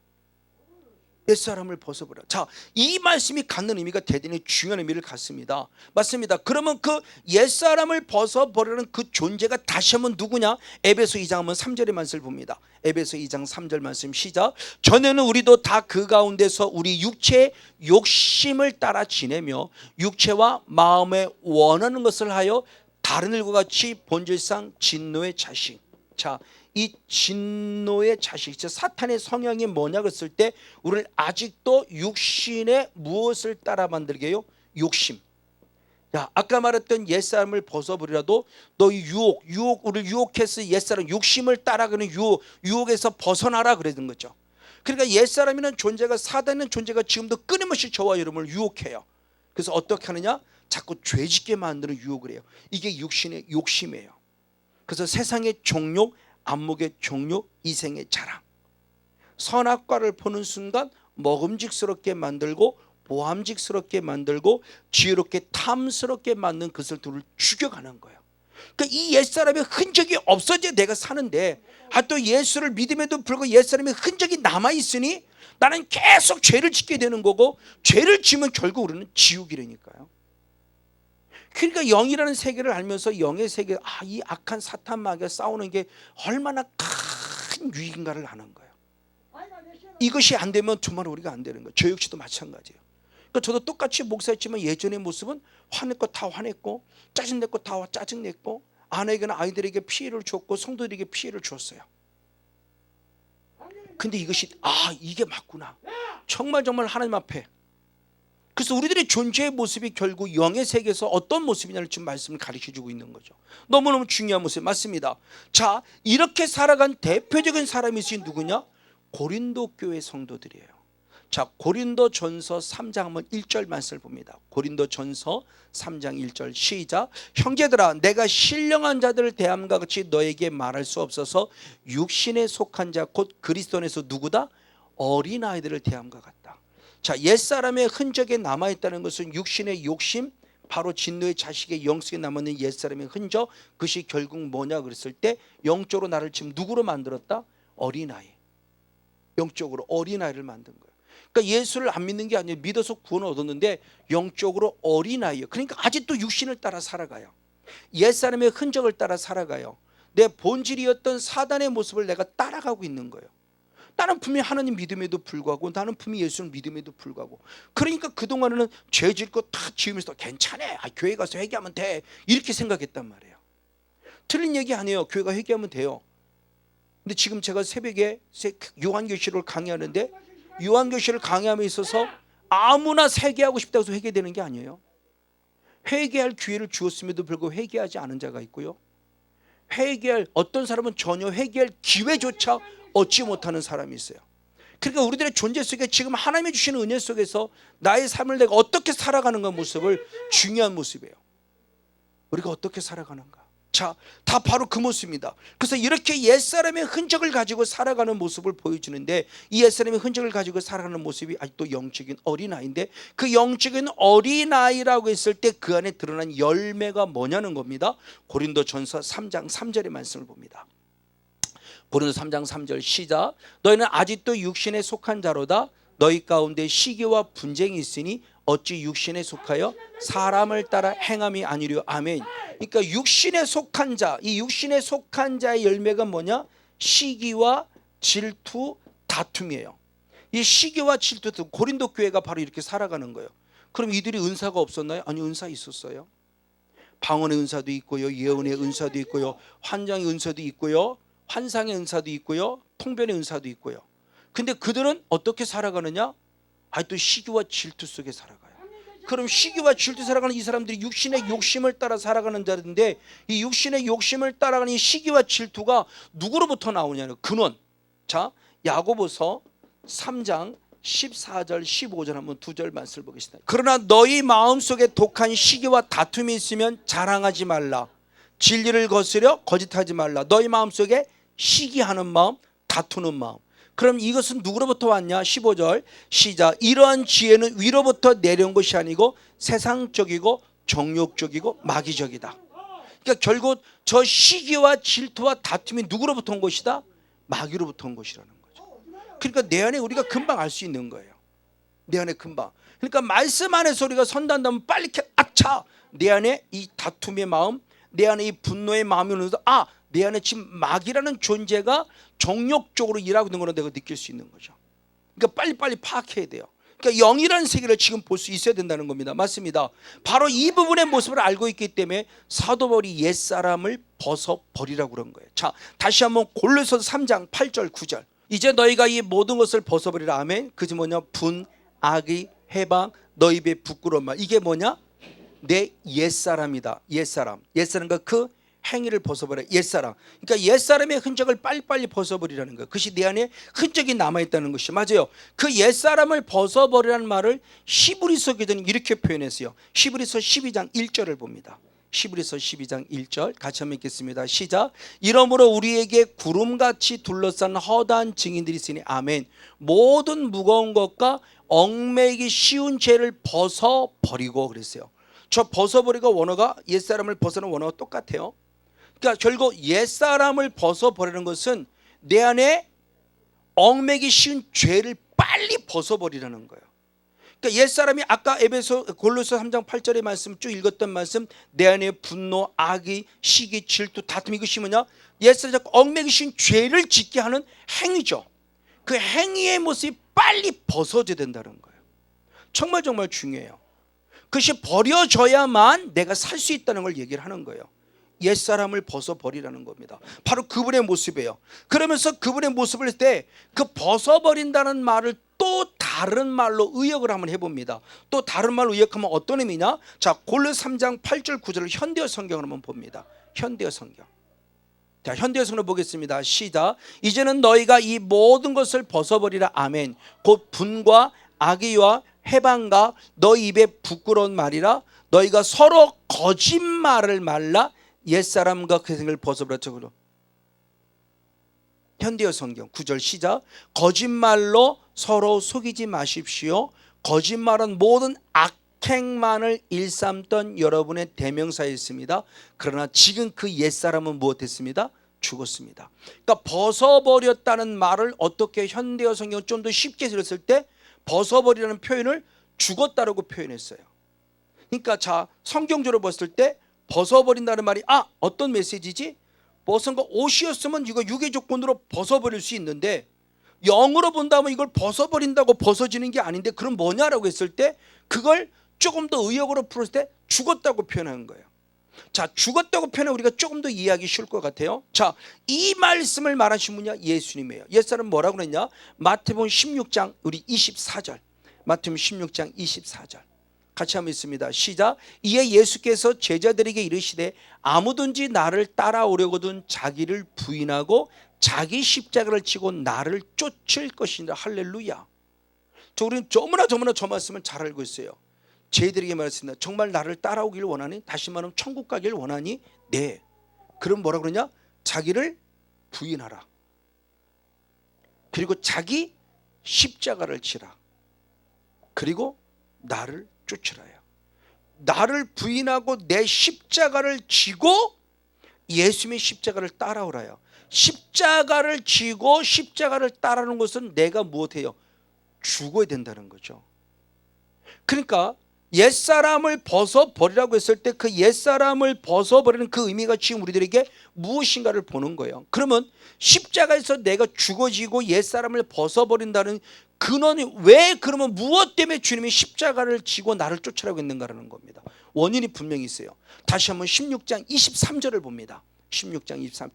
옛사람을 벗어버려라. 자, 이 말씀이 갖는 의미가 대단히 중요한 의미를 갖습니다. 맞습니다. 그러면 그 옛사람을 벗어버리는 그 존재가 다시 한번 누구냐? 에베소 2장 한번 3절의 말씀을 봅니다. 에베소 2장 3절 말씀 시작. 전에는 우리도 다 그 가운데서 우리 육체의 욕심을 따라 지내며 육체와 마음에 원하는 것을 하여 다른 일과 같이 본질상 진노의 자식. 자, 이 진노의 자식, 즉 사탄의 성향이 뭐냐 그랬을 때 우리는 아직도 육신의 무엇을 따라 만들게 해요? 욕심. 야, 아까 말했던 옛사람을 벗어버리라도 너희 우리를 유혹해서 옛사람 욕심을 따라가는 유혹에서 벗어나라 그러는 거죠. 그러니까 옛사람이라는 존재가, 사단이라는 존재가 지금도 끊임없이 저와 여러분을 유혹해요. 그래서 어떻게 하느냐? 자꾸 죄짓게 만드는 유혹을 해요. 이게 육신의 욕심이에요. 그래서 세상의 종욕, 안목의 종욕, 이생의 자랑. 선악과를 보는 순간 먹음직스럽게 만들고 보암직스럽게 만들고 지혜롭게 탐스럽게 만든 그것을 둘을 죽여가는 거예요. 그러니까 이 옛사람의 흔적이 없어져야 내가 사는데, 또 예수를 믿음에도 불구하고 옛사람의 흔적이 남아있으니 나는 계속 죄를 짓게 되는 거고, 죄를 지면 결국 우리는 지옥이라니까요. 그러니까 영이라는 세계를 알면서 영의 세계, 이 악한 사탄 마귀가 싸우는 게 얼마나 큰 유익인가를 아는 거예요. 이것이 안 되면 정말 우리가 안 되는 거예요. 저 역시도 마찬가지예요. 그러니까 저도 똑같이 목사였지만 예전의 모습은 화낼 거 다 화냈고, 짜증낼 거 다 짜증냈고, 아내에게나 아이들에게 피해를 줬고 성도들에게 피해를 줬어요. 근데 이것이 이게 맞구나, 정말 하나님 앞에. 그래서 우리들의 존재의 모습이 결국 영의 세계에서 어떤 모습이냐를 지금 말씀을 가르쳐주고 있는 거죠. 너무너무 중요한 모습 맞습니다. 자, 이렇게 살아간 대표적인 사람이 있으니 누구냐? 고린도 교회 성도들이에요. 자, 고린도전서 3장 한번 1절 말씀을 봅니다. 고린도전서 3장 1절 시작. 형제들아, 내가 신령한 자들을 대함과 같이 너에게 말할 수 없어서 육신에 속한 자 곧 그리스도 안에서 누구다? 어린아이들을 대함과 같다. 자, 옛사람의 흔적에 남아있다는 것은 육신의 욕심, 바로 진노의 자식의 영성에 남아있는 옛사람의 흔적, 그것이 결국 뭐냐 그랬을 때 영적으로 나를 지금 누구로 만들었다? 어린아이. 영적으로 어린아이를 만든 거예요. 그러니까 예수를 안 믿는 게 아니에요. 믿어서 구원을 얻었는데 영적으로 어린아이예요. 그러니까 아직도 육신을 따라 살아가요. 옛사람의 흔적을 따라 살아가요. 내 본질이었던 사단의 모습을 내가 따라가고 있는 거예요. 나는 분명히 하나님 믿음에도 불구하고, 나는 분명히 예수를 믿음에도 불구하고, 그러니까 그동안에는 죄 짓고 다 지으면서 괜찮아, 교회 가서 회개하면 돼, 이렇게 생각했단 말이에요. 틀린 얘기 아니에요. 교회 가 회개하면 돼요. 근데 지금 제가 새벽에 요한계시록을 강의하는데, 요한계시록을 강의함에 있어서 아무나 회개하고 싶다고 해서 회개되는 게 아니에요. 회개할 기회를 주었음에도 불구하고 회개하지 않은 자가 있고요, 어떤 사람은 전혀 회개할 기회조차 얻지 못하는 사람이 있어요. 그러니까 우리들의 존재 속에 지금 하나님이 주시는 은혜 속에서 나의 삶을 내가 어떻게 살아가는가 모습을, 중요한 모습이에요. 우리가 어떻게 살아가는가. 자, 다 바로 그 모습입니다. 그래서 이렇게 옛사람의 흔적을 가지고 살아가는 모습을 보여주는데, 이 옛사람의 흔적을 가지고 살아가는 모습이 아직도 영적인 어린아이인데, 그 영적인 어린아이라고 했을 때 그 안에 드러난 열매가 뭐냐는 겁니다. 고린도전서 3장 3절의 말씀을 봅니다. 고린도 3장 3절 시작. 너희는 아직도 육신에 속한 자로다. 너희 가운데 시기와 분쟁이 있으니 어찌 육신에 속하여 사람을 따라 행함이 아니려. 아멘. 그러니까 육신에 속한 자, 이 육신에 속한 자의 열매가 뭐냐? 시기와 질투, 다툼이에요. 이 시기와 질투, 고린도 교회가 바로 이렇게 살아가는 거예요. 그럼 이들이 은사가 없었나요? 아니, 은사 있었어요. 방언의 은사도 있고요, 예언의 은사도 있고요, 환장의 은사도 있고요, 환상의 은사도 있고요, 통변의 은사도 있고요. 근데 그들은 어떻게 살아가느냐? 또 시기와 질투 속에 살아가요. 그럼 시기와 질투 살아가는 이 사람들이 육신의 욕심을 따라 살아가는 자인데, 이 육신의 욕심을 따라가는 이 시기와 질투가 누구로부터 나오냐는 근원. 자, 야고보서 3장 14절 15절 한번 두 절 말씀을 보겠습니다. 그러나 너희 마음속에 독한 시기와 다툼이 있으면 자랑하지 말라. 진리를 거스려 거짓하지 말라. 너희 마음속에 시기하는 마음, 다투는 마음. 그럼 이것은 누구로부터 왔냐? 15절 시작. 이러한 지혜는 위로부터 내려온 것이 아니고 세상적이고 정욕적이고 마귀적이다. 그러니까 결국 저 시기와 질투와 다툼이 누구로부터 온 것이다? 마귀로부터 온 것이라는 거죠. 그러니까 내 안에 우리가 금방 알 수 있는 거예요. 내 안에 금방. 그러니까 말씀 안에서 우리가 선단다면 빨리 아차, 내 안에 이 다툼의 마음, 내 안에 이 분노의 마음이 오면서 내 안에 지금 마귀라는 존재가 정욕적으로 일하고 있는 거를 내가 느낄 수 있는 거죠. 그러니까 빨리빨리 파악해야 돼요. 그러니까 영이라는 세계를 지금 볼 수 있어야 된다는 겁니다. 맞습니다. 바로 이 부분의 모습을 알고 있기 때문에 사도 바울이 옛사람을 벗어버리라고 그런 거예요. 자, 다시 한번 골로새서 3장 8절 9절. 이제 너희가 이 모든 것을 벗어버리라. 아멘. 그지 뭐냐? 분, 악의, 해방, 너희 입에 부끄러운 말. 이게 뭐냐? 내 옛사람이다. 옛사람과 그 행위를 벗어버려. 옛사람. 그러니까 옛사람의 흔적을 빨리빨리 벗어버리라는 거예요. 그것이 내 안에 흔적이 남아있다는 것이 맞아요. 그 옛사람을 벗어버리라는 말을 히브리서 기자는 이렇게 표현했어요. 히브리서 12장 1절을 봅니다. 히브리서 12장 1절 같이 한번 읽겠습니다. 시작. 이러므로 우리에게 구름같이 둘러싼 허다한 증인들이 있으니 아멘. 모든 무거운 것과 얽매이기 쉬운 죄를 벗어버리고 그랬어요. 저 벗어버리고 원어가 옛사람을 벗어는 원어가 똑같아요. 그러니까 결국 옛사람을 벗어버리는 것은 내 안에 얽매기 쉬운 죄를 빨리 벗어버리라는 거예요. 그러니까 옛사람이 아까 골로새 3장 8절의 말씀 쭉 읽었던 말씀, 내 안에 분노, 악의, 시기, 질투, 다툼, 이것이 뭐냐? 옛사람이 얽매기 쉬운 죄를 짓게 하는 행위죠. 그 행위의 모습이 빨리 벗어져야 된다는 거예요. 정말 중요해요. 그것이 버려져야만 내가 살 수 있다는 걸 얘기를 하는 거예요. 옛사람을 벗어버리라는 겁니다. 바로 그분의 모습이에요. 그러면서 그분의 모습을 할 때 그 벗어버린다는 말을 또 다른 말로 의역을 한번 해봅니다. 또 다른 말로 의역하면 어떤 의미냐? 자, 골로새 3장 8절 9절을 현대어 성경을 한번 봅니다. 현대어 성경. 자, 현대어 성경을 보겠습니다. 시작. 이제는 너희가 이 모든 것을 벗어버리라. 아멘. 곧 분과 악의와 해방과 너희 입에 부끄러운 말이라. 너희가 서로 거짓말을 말라. 옛사람과 그 생을 벗어버렸죠. 현대어 성경 9절 시작. 거짓말로 서로 속이지 마십시오. 거짓말은 모든 악행만을 일삼던 여러분의 대명사였습니다. 그러나 지금 그 옛사람은 무엇했습니다? 죽었습니다. 그러니까 벗어버렸다는 말을 어떻게 현대어 성경은 좀 더 쉽게 들었을 때 벗어버리라는 표현을 죽었다라고 표현했어요. 그러니까 자, 성경적으로 봤을 때 벗어버린다는 말이 어떤 메시지지? 벗은 거 옷이었으면 이거 유괴 조건으로 벗어버릴 수 있는데 영어로 본다면 이걸 벗어버린다고 벗어지는 게 아닌데 그럼 뭐냐라고 했을 때 그걸 조금 더 의역으로 풀었을 때 죽었다고 표현한 거예요. 자, 죽었다고 표현하면 우리가 조금 더 이해하기 쉬울 것 같아요. 자, 이 말씀을 말하신 분이 예수님이에요. 옛사람 뭐라고 그랬냐? 마태복음 16장 우리 24절. 마태복음 16장 24절. 같이 한번 있습니다. 시작. 이에 예수께서 제자들에게 이르시되 아무든지 나를 따라오려거든 자기를 부인하고 자기 십자가를 지고 나를 쫓을 것이니라. 할렐루야. 우리는 너무나 저 말씀을 잘 알고 있어요. 제자들에게 말했습니다. 정말 나를 따라오기를 원하니? 다시 말하면 천국 가기를 원하니? 네. 그럼 뭐라 그러냐? 자기를 부인하라. 그리고 자기 십자가를 지라. 그리고 나를 쫓으라요. 나를 부인하고 내 십자가를 지고 예수님의 십자가를 따라오라요. 십자가를 지고 십자가를 따라오는 것은 내가 무엇해요? 죽어야 된다는 거죠. 그러니까 옛사람을 벗어버리라고 했을 때 그 옛사람을 벗어버리는 그 의미가 지금 우리들에게 무엇인가를 보는 거예요. 그러면 십자가에서 내가 죽어지고 옛사람을 벗어버린다는 근원이 왜, 그러면 무엇 때문에 주님이 십자가를 지고 나를 쫓으라고 했는가라는 겁니다. 원인이 분명히 있어요. 다시 한번 16장 23절을 봅니다. 16장 23절.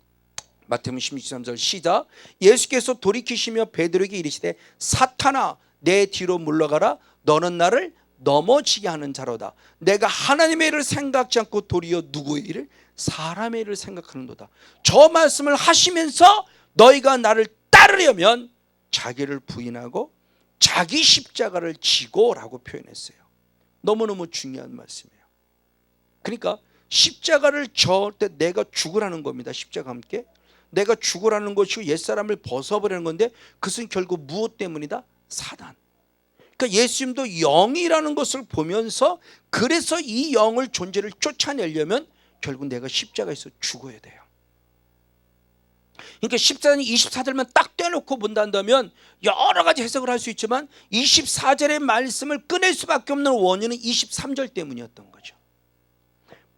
마태복음 16장 23절 시작. 예수께서 돌이키시며 베드로에게 이르시되 사탄아 내 뒤로 물러가라. 너는 나를 넘어지게 하는 자로다. 내가 하나님의 일을 생각지 않고 도리어 누구의 일을? 사람의 일을 생각하는도다. 저 말씀을 하시면서 너희가 나를 따르려면 자기를 부인하고 자기 십자가를 지고 라고 표현했어요. 너무너무 중요한 말씀이에요. 그러니까 십자가를 져 때 내가 죽으라는 겁니다. 십자가 함께 내가 죽으라는 것이고 옛사람을 벗어버리는 건데 그것은 결국 무엇 때문이다? 사단. 그러니까 예수님도 영이라는 것을 보면서 그래서 이 영을 존재를 쫓아내려면 결국 내가 십자가에서 죽어야 돼요. 그러니까 14절 24절만 딱 떼놓고 본다면 여러 가지 해석을 할 수 있지만 24절의 말씀을 꺼낼 수밖에 없는 원인은 23절 때문이었던 거죠.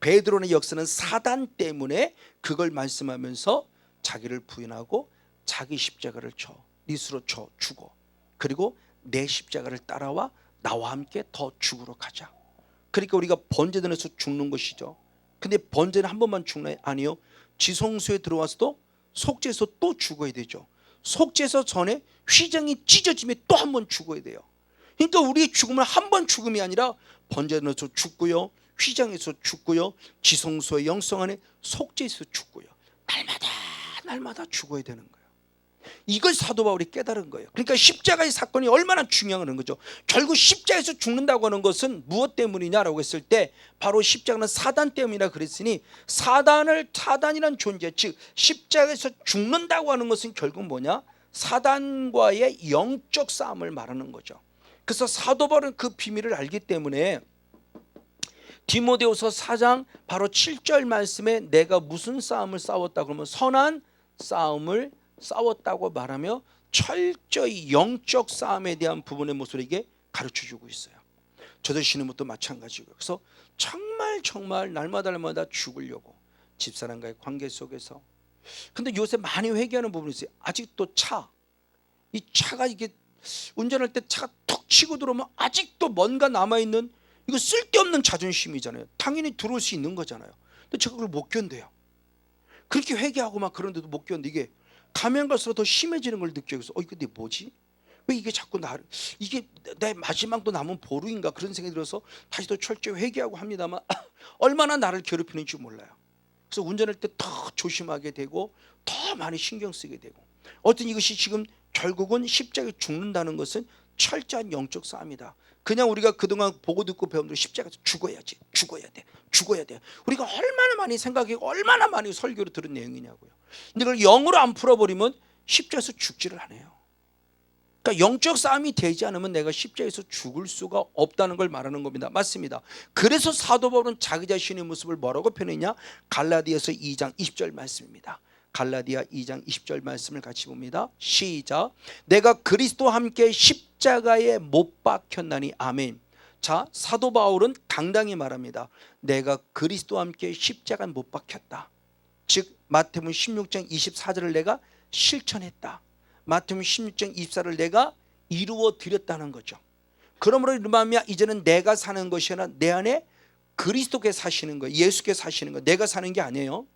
베드로의 역사는 사단 때문에 그걸 말씀하면서 자기를 부인하고 자기 십자가를 쳐 니 스스로 쳐 죽어. 그리고 내 십자가를 따라와 나와 함께 더 죽으러 가자. 그러니까 우리가 번제단에서 죽는 것이죠. 근데 번제는 한 번만 죽나요? 아니요. 지성소에 들어와서도 속죄에서 또 죽어야 되죠. 속죄에서 전에 휘장이 찢어지면 또 한 번 죽어야 돼요. 그러니까 우리의 죽음은 한 번 죽음이 아니라 번제단에서 죽고요, 휘장에서 죽고요, 지성소의 영성 안에 속죄에서 죽고요, 날마다 죽어야 되는 거예요. 이걸 사도 바울이 깨달은 거예요. 그러니까 십자가의 사건이 얼마나 중요한 거죠. 결국 십자가에서 죽는다고 하는 것은 무엇 때문이냐라고 했을 때 바로 십자가는 사단 때문이라 그랬으니 사단이란 존재, 즉 십자가에서 죽는다고 하는 것은 결국 뭐냐? 사단과의 영적 싸움을 말하는 거죠. 그래서 사도 바울은 그 비밀을 알기 때문에 디모데후서 4장 바로 7절 말씀에 내가 무슨 싸움을 싸웠다 그러면 선한 싸움을 싸웠다고 말하며 철저히 영적 싸움에 대한 부분의 모습을 이게 가르쳐주고 있어요. 저도 쉬는 것도 마찬가지고요. 그래서 정말 날마다 죽으려고 집사람과의 관계 속에서. 근데 요새 많이 회개하는 부분이 있어요. 아직도 이 차가 이게 운전할 때 차가 툭 치고 들어오면 아직도 뭔가 남아있는, 이거 쓸데없는 자존심이잖아요. 당연히 들어올 수 있는 거잖아요. 근데 제가 그걸 못 견뎌요. 그렇게 회개하고 막 그런데도 못 견뎌. 이게 가면 갈수록 더 심해지는 걸 느껴요. 그래서 이게 내 뭐지? 왜 이게 자꾸 이게 내 마지막도 남은 보루인가 그런 생각이 들어서 다시 더 철저히 회개하고 합니다만 얼마나 나를 괴롭히는지 몰라요. 그래서 운전할 때 더 조심하게 되고 더 많이 신경 쓰게 되고, 어떤 이것이 지금 결국은 십자가에 죽는다는 것은 철저한 영적 싸움이다. 그냥 우리가 그동안 보고 듣고 배운 대로 십자가에서 죽어야 돼. 우리가 얼마나 많이 생각하고 얼마나 많이 설교를 들은 내용이냐고요. 근데 그걸 영으로 안 풀어버리면 십자가에서 죽지를 않아요. 그러니까 영적 싸움이 되지 않으면 내가 십자가에서 죽을 수가 없다는 걸 말하는 겁니다. 맞습니다. 그래서 사도 바울은 자기 자신의 모습을 뭐라고 표현했냐? 갈라디아서 2장 20절 말씀입니다. 갈라디아 2장 20절 말씀을 같이 봅니다. 시작. 내가 그리스도와 함께 십자가에 못 박혔나니. 아멘. 자, 사도 바울은 당당히 말합니다. 내가 그리스도와 함께 십자가에 못 박혔다. 즉 마태복음 16장 24절을 내가 실천했다. 마태복음 16장 24절을 내가 이루어 드렸다는 거죠. 그러므로 말미암아 이제는 내가 사는 것이 아니라 내 안에 그리스도께서 사시는 거예요. 예수께서 사시는 거예요. 내가 사는 게 아니에요.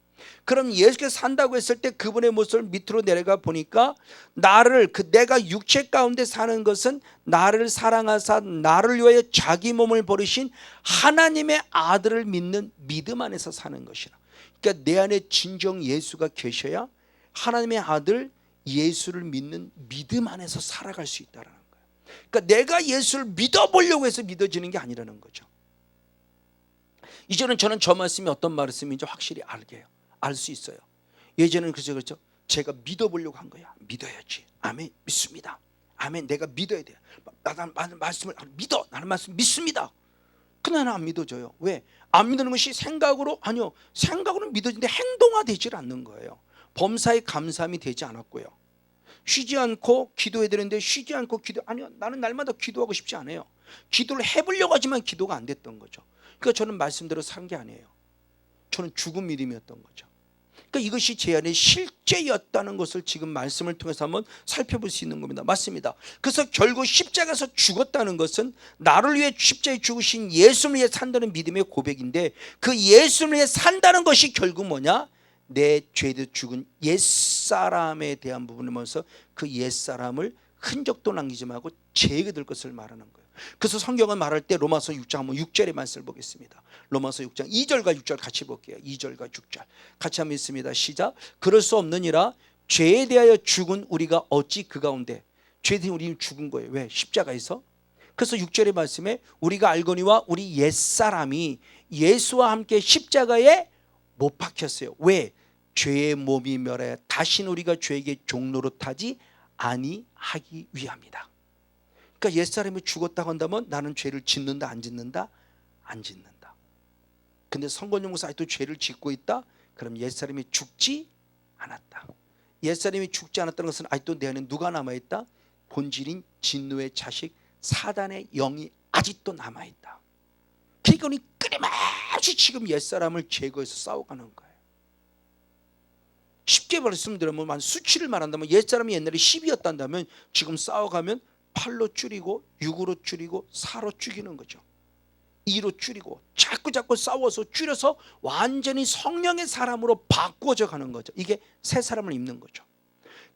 그럼 예수께서 산다고 했을 때 그분의 모습을 밑으로 내려가 보니까 내가 육체 가운데 사는 것은 나를 사랑하사 나를 위하여 자기 몸을 버리신 하나님의 아들을 믿는 믿음 안에서 사는 것이라. 그러니까 내 안에 진정 예수가 계셔야 하나님의 아들 예수를 믿는 믿음 안에서 살아갈 수 있다는 거예요. 그러니까 내가 예수를 믿어보려고 해서 믿어지는 게 아니라는 거죠. 이제는 저는 저 말씀이 어떤 말씀인지 확실히 알 수 있어요. 예전에는 그렇죠. 제가 믿어보려고 한 거야. 믿어야지. 아멘. 믿습니다. 아멘. 내가 믿어야 돼. 나는 말씀을 믿어. 나는 말씀 믿습니다. 근데 나는 안 믿어져요. 왜? 안 믿는 것이 생각으로, 아니요, 생각으로는 믿어지는데 행동화되질 않는 거예요. 범사에 감사함이 되지 않았고요. 쉬지 않고 기도해야 되는데 쉬지 않고 아니요, 나는 날마다 기도하고 싶지 않아요. 기도를 해보려고 하지만 기도가 안 됐던 거죠. 그러니까 저는 말씀대로 산 게 아니에요. 저는 죽은 믿음이었던 거죠. 그러니까 이것이 제 안에 실제였다는 것을 지금 말씀을 통해서 한번 살펴볼 수 있는 겁니다. 맞습니다. 그래서 결국 십자가에서 죽었다는 것은 나를 위해 십자가에 죽으신 예수를 위해 산다는 믿음의 고백인데, 그 예수를 위해 산다는 것이 결국 뭐냐? 내 죄도 죽은 옛사람에 대한 부분을 보면서 그 옛사람을 흔적도 남기지 말고 제거될 것을 말하는 거예요. 그래서 성경은 말할 때 로마서 6장 한번 6절의 말씀을 보겠습니다. 로마서 6장 2절과 6절 같이 볼게요. 2절과 6절 같이 한번 읽습니다. 시작. 그럴 수 없느니라 죄에 대하여 죽은 우리가 어찌 그 가운데, 죄에 대해 우리는 죽은 거예요. 왜? 십자가에서. 그래서 6절의 말씀에 우리가 알거니와 우리 옛사람이 예수와 함께 십자가에 못 박혔어요. 왜? 죄의 몸이 멸하여 다시는 우리가 죄에게 종노릇하지 아니하기 위함이다. 그러니까 옛사람이 죽었다고 한다면 나는 죄를 짓는다 안 짓는다? 안 짓는다. 근데 선권용사 아직도 죄를 짓고 있다? 그럼 옛사람이 죽지 않았다. 옛사람이 죽지 않았다는 것은 아직도 내 안에 누가 남아있다? 본질인 진노의 자식 사단의 영이 아직도 남아있다. 그러니까 우리 끊임없이 지금 옛사람을 제거해서 싸워가는 거예요. 쉽게 말씀드리면 수치를 말한다면 옛사람이 옛날에 10이었다면 지금 싸워가면 8로 줄이고 6으로 줄이고 4로 죽이는 거죠. 2로 줄이고 자꾸 싸워서 줄여서 완전히 성령의 사람으로 바꾸어져 가는 거죠. 이게 새 사람을 입는 거죠.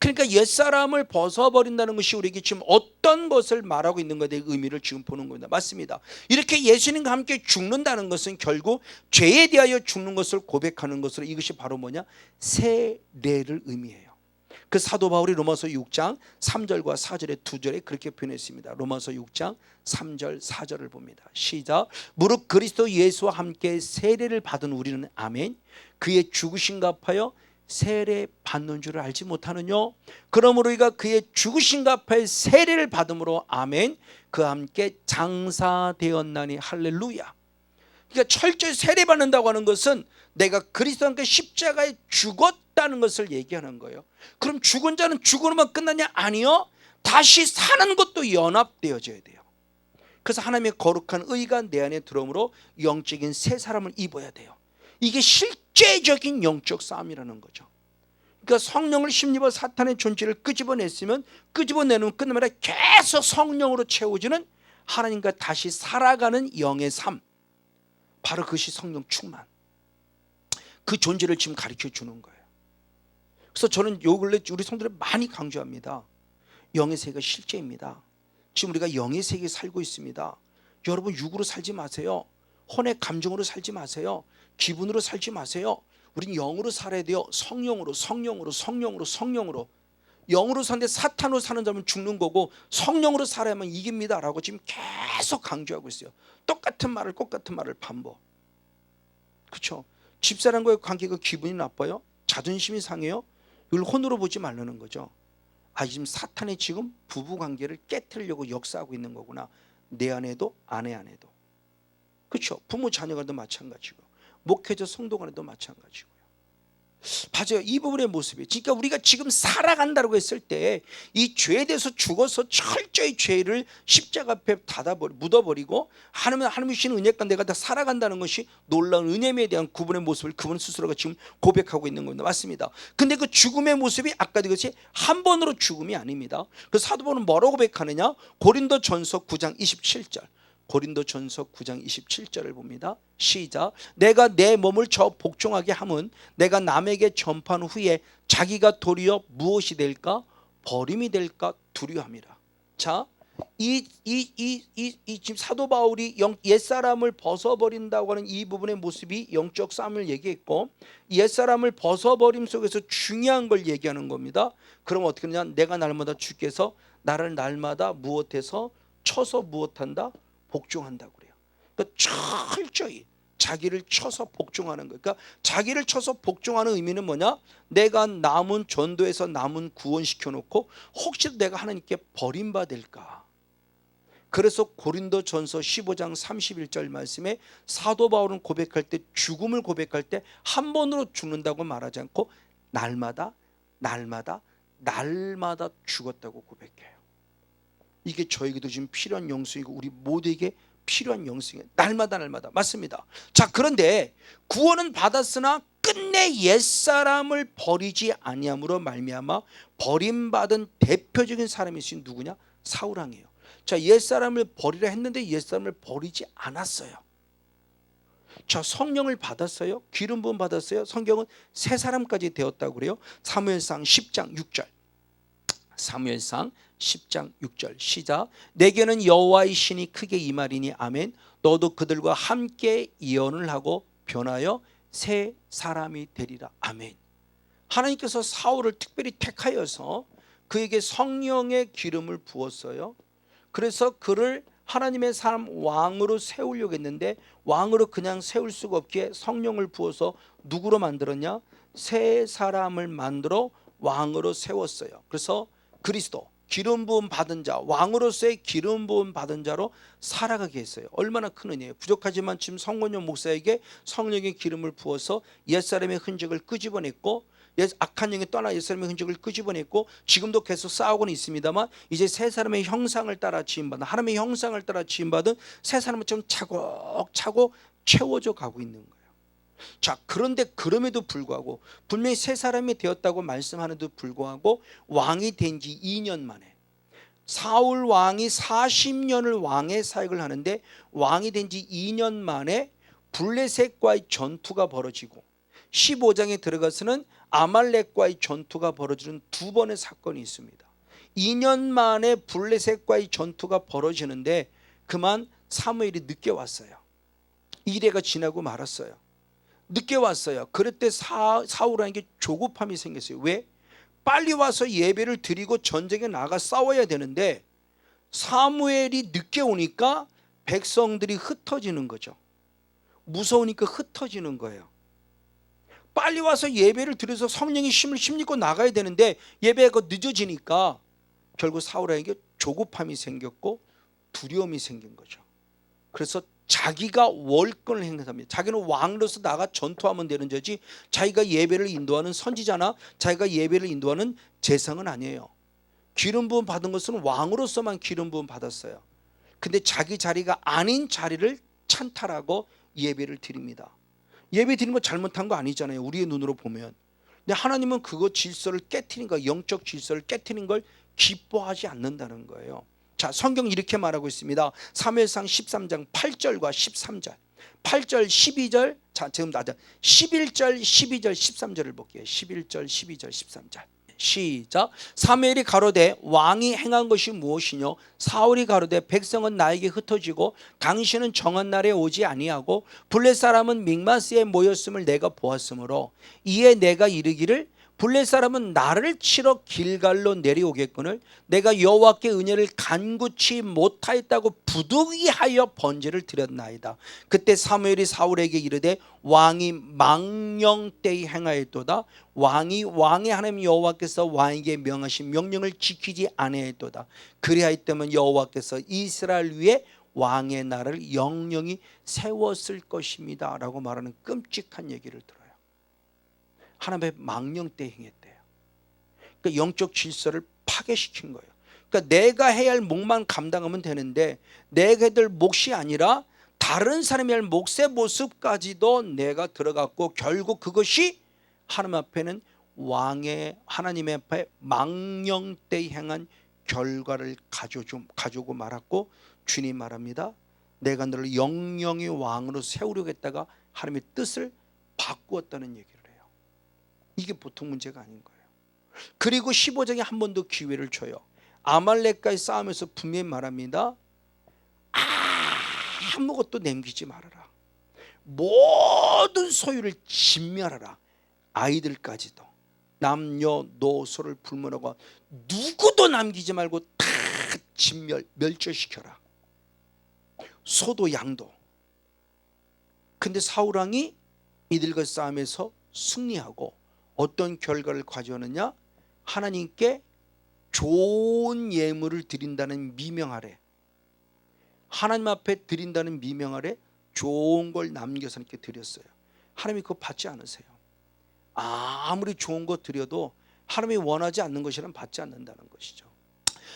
그러니까 옛사람을 벗어버린다는 것이 우리에게 지금 어떤 것을 말하고 있는 것에 대해 의미를 지금 보는 겁니다. 맞습니다. 이렇게 예수님과 함께 죽는다는 것은 결국 죄에 대하여 죽는 것을 고백하는 것으로, 이것이 바로 뭐냐? 세례를 의미해요. 그 사도 바울이 로마서 6장 3절과 4절의 두 절에 그렇게 표현했습니다. 로마서 6장 3절 4절을 봅니다. 시작. 무릇 그리스도 예수와 함께 세례를 받은 우리는 아멘 그의 죽으심과 합하여 세례 받는 줄을 알지 못하느냐? 그러므로 우리가 그의 죽으심과 합하여 세례를 받음으로 아멘 그와 함께 장사되었나니 할렐루야. 그러니까 철저히 세례 받는다고 하는 것은 내가 그리스도와 함께 십자가에 죽었다는 것을 얘기하는 거예요. 그럼 죽은 자는 죽으로만 끝나냐? 아니요. 다시 사는 것도 연합되어져야 돼요. 그래서 하나님의 거룩한 의가 내 안에 들어오므로 영적인 새 사람을 입어야 돼요. 이게 실제적인 영적 싸움이라는 거죠. 그러니까 성령을 힘입어 사탄의 존재를 끄집어냈으면 끄집어내는 끝나면 계속 성령으로 채워지는 하나님과 다시 살아가는 영의 삶, 바로 그것이 성령 충만, 그 존재를 지금 가르쳐 주는 거예요. 그래서 저는 요 근래 우리 성도들 많이 강조합니다. 영의 세계가 실제입니다. 지금 우리가 영의 세계에 살고 있습니다. 여러분 육으로 살지 마세요. 혼의 감정으로 살지 마세요. 기분으로 살지 마세요. 우린 영으로 살아야 돼요. 성령으로. 영으로 사는데 사탄으로 사는 자면 죽는 거고 성령으로 살아야만 이깁니다 라고 지금 계속 강조하고 있어요. 똑같은 말을 반복. 그렇죠? 집사람과의 관계가 기분이 나빠요? 자존심이 상해요? 이걸 혼으로 보지 말라는 거죠. 아, 지금 사탄이 지금 부부관계를 깨트리려고 역사하고 있는 거구나. 내 안에도 아내 안에도. 그렇죠? 부모 자녀 간도 마찬가지고 목회자 성도 간에도 마찬가지고요. 맞아요. 이 부분의 모습이, 그러니까 우리가 지금 살아간다고 했을 때 이 죄에 대해서 죽어서 철저히 죄를 십자가 앞에 묻어버리고 하나님이 주신 은혜가 내가 다 살아간다는 것이 놀라운 은혜에 대한 구분의 모습을 그분 스스로가 지금 고백하고 있는 겁니다. 맞습니다. 근데 그 죽음의 모습이 아까도 그것이 한 번으로 죽음이 아닙니다. 그래서 사도 바울은 뭐라고 고백하느냐? 고린도전서 9장 27절. 고린도전서 9장 27절을 봅니다. 시작. 내가 내 몸을 저 복종하게 함은 내가 남에게 전파한 후에 자기가 도리어 무엇이 될까? 버림이 될까 두려움이라. 자, 지금 사도 바울이 옛사람을 벗어버린다고 하는 이 부분의 모습이 영적 싸움을 얘기했고, 옛사람을 벗어버림 속에서 중요한 걸 얘기하는 겁니다. 그럼 어떻게 하냐? 내가 날마다 주께서 나를 날마다 무엇해서 쳐서 무엇한다? 복종한다고 그래요. 그러니까 철저히 자기를 쳐서 복종하는 거예요. 그러니까 자기를 쳐서 복종하는 의미는 뭐냐? 내가 남은 전도에서 남은 구원시켜 놓고 혹시 내가 하나님께 버림받을까? 그래서 고린도전서 15장 31절 말씀에 사도 바울은 고백할 때, 죽음을 고백할 때 한 번으로 죽는다고 말하지 않고 날마다 죽었다고 고백해요. 이게 저에게도 지금 필요한 영성이고 우리 모두에게 필요한 영성이에요. 날마다. 맞습니다. 자, 그런데 구원은 받았으나 끝내 옛사람을 버리지 아니함으로 말미암아 버림받은 대표적인 사람이 있으니 누구냐? 사울왕이에요. 자, 옛사람을 버리라 했는데 옛사람을 버리지 않았어요. 자, 성령을 받았어요. 기름 부음 받았어요. 성경은 새 사람까지 되었다고 그래요. 사무엘상 10장 6절. 사무엘상 10장 6절 시작. 내게는 여호와의 신이 크게 임하리니 아멘. 너도 그들과 함께 예언을 하고 변하여 새 사람이 되리라. 아멘. 하나님께서 사울을 특별히 택하여서 그에게 성령의 기름을 부었어요. 그래서 그를 하나님의 사람 왕으로 세우려고 했는데 왕으로 그냥 세울 수가 없기에 성령을 부어서 누구로 만들었냐? 새 사람을 만들어 왕으로 세웠어요. 그래서 그리스도 기름 부음 받은 자, 왕으로서의 기름 부음 받은 자로 살아가게 했어요. 얼마나 큰 은혜예요. 부족하지만 지금 성건용 목사에게 성령의 기름을 부어서 옛사람의 흔적을 끄집어냈고, 악한 영이 떠나 옛사람의 흔적을 끄집어냈고, 지금도 계속 싸우고는 있습니다만 이제 새 사람의 형상을 따라 지음받은, 하나님의 형상을 따라 지음받은 새 사람은 좀 차곡차곡 채워져 가고 있는 거예요. 자, 그런데 그럼에도 불구하고 분명히 새 사람이 되었다고 말씀하는데도 불구하고 왕이 된 지 2년 만에 사울 왕이 40년을 왕의 사역을 하는데 왕이 된 지 2년 만에 블레셋과의 전투가 벌어지고 15장에 들어가서는 아말렉과의 전투가 벌어지는 두 번의 사건이 있습니다. 2년 만에 블레셋과의 전투가 벌어지는데 그만 사무엘이 늦게 왔어요. 이래가 지나고 말았어요. 늦게 왔어요. 그럴 때 사울에게 조급함이 생겼어요. 왜? 빨리 와서 예배를 드리고 전쟁에 나가 싸워야 되는데 사무엘이 늦게 오니까 백성들이 흩어지는 거죠. 무서우니까 흩어지는 거예요. 빨리 와서 예배를 드려서 성령의 힘을 힘입고 나가야 되는데 예배가 늦어지니까 결국 사울에게 조급함이 생겼고 두려움이 생긴 거죠. 그래서 자기가 월권을 행사합니다. 자기는 왕으로서 나가 전투하면 되는 거지 자기가 예배를 인도하는 선지자나 자기가 예배를 인도하는 제사장은 아니에요. 기름 부음 받은 것은 왕으로서만 기름 부음 받았어요. 근데 자기 자리가 아닌 자리를 찬탈하고 예배를 드립니다. 예배 드리는 거 잘못한 거 아니잖아요. 우리의 눈으로 보면. 근데 하나님은 그거 질서를 깨트린 거, 영적 질서를 깨트린 걸 기뻐하지 않는다는 거예요. 자, 성경 이렇게 말하고 있습니다. 사무엘상 13장 8절과 13절 8절 12절 자 지금 나자 11절 12절 13절을 볼게요. 11절 12절 13절 시작. 사무엘이 가로되 왕이 행한 것이 무엇이뇨? 사울이 가로되 백성은 나에게 흩어지고 당신은 정한 날에 오지 아니하고 블레 사람은 믹마스에 모였음을 내가 보았으므로 이에 내가 이르기를 블레 사람은 나를 치러 길갈로 내려오겠거늘 내가 여호와께 은혜를 간구치 못하였다고 부득이하여 번제를 드렸나이다. 그때 사무엘이 사울에게 이르되 왕이 망령되이 행하였도다. 왕이 왕의 하나님 여호와께서 왕에게 명하신 명령을 지키지 아니하였도다. 그리하였다면 여호와께서 이스라엘 위에 왕의 나라를 영영히 세웠을 것입니다 라고 말하는 끔찍한 얘기를 들어요. 하나님의 망령되이 행했대요. 그러니까 영적 질서를 파괴시킨 거예요. 그러니까 내가 해야 할 몫만 감당하면 되는데 내가 될 몫이 아니라 다른 사람이 할 몫의 모습까지도 내가 들어갔고 결국 그것이 하나님 앞에는 왕의 하나님 앞에 망령되이 행한 결과를 가져오고 말았고 주님 말합니다. 내가 너를 영영이 왕으로 세우려고 했다가 하나님의 뜻을 바꾸었다는 얘기를 해요. 이게 보통 문제가 아닌 거예요. 그리고 15장에 한 번 더 기회를 줘요. 아말렉과의 싸움에서 분명히 말합니다. 아무것도 남기지 말아라. 모든 소유를 진멸하라. 아이들까지도 남녀노소를 불문하고 누구도 남기지 말고 다 멸절시켜라. 소도 양도. 근데 사울왕이 이들과 싸움에서 승리하고 어떤 결과를 가져오느냐? 하나님께 좋은 예물을 드린다는 미명 아래, 하나님 앞에 드린다는 미명 아래 좋은 걸 남겨서 이렇게 드렸어요. 하나님이 그거 받지 않으세요. 아무리 좋은 거 드려도 하나님이 원하지 않는 것이란 받지 않는다는 것이죠.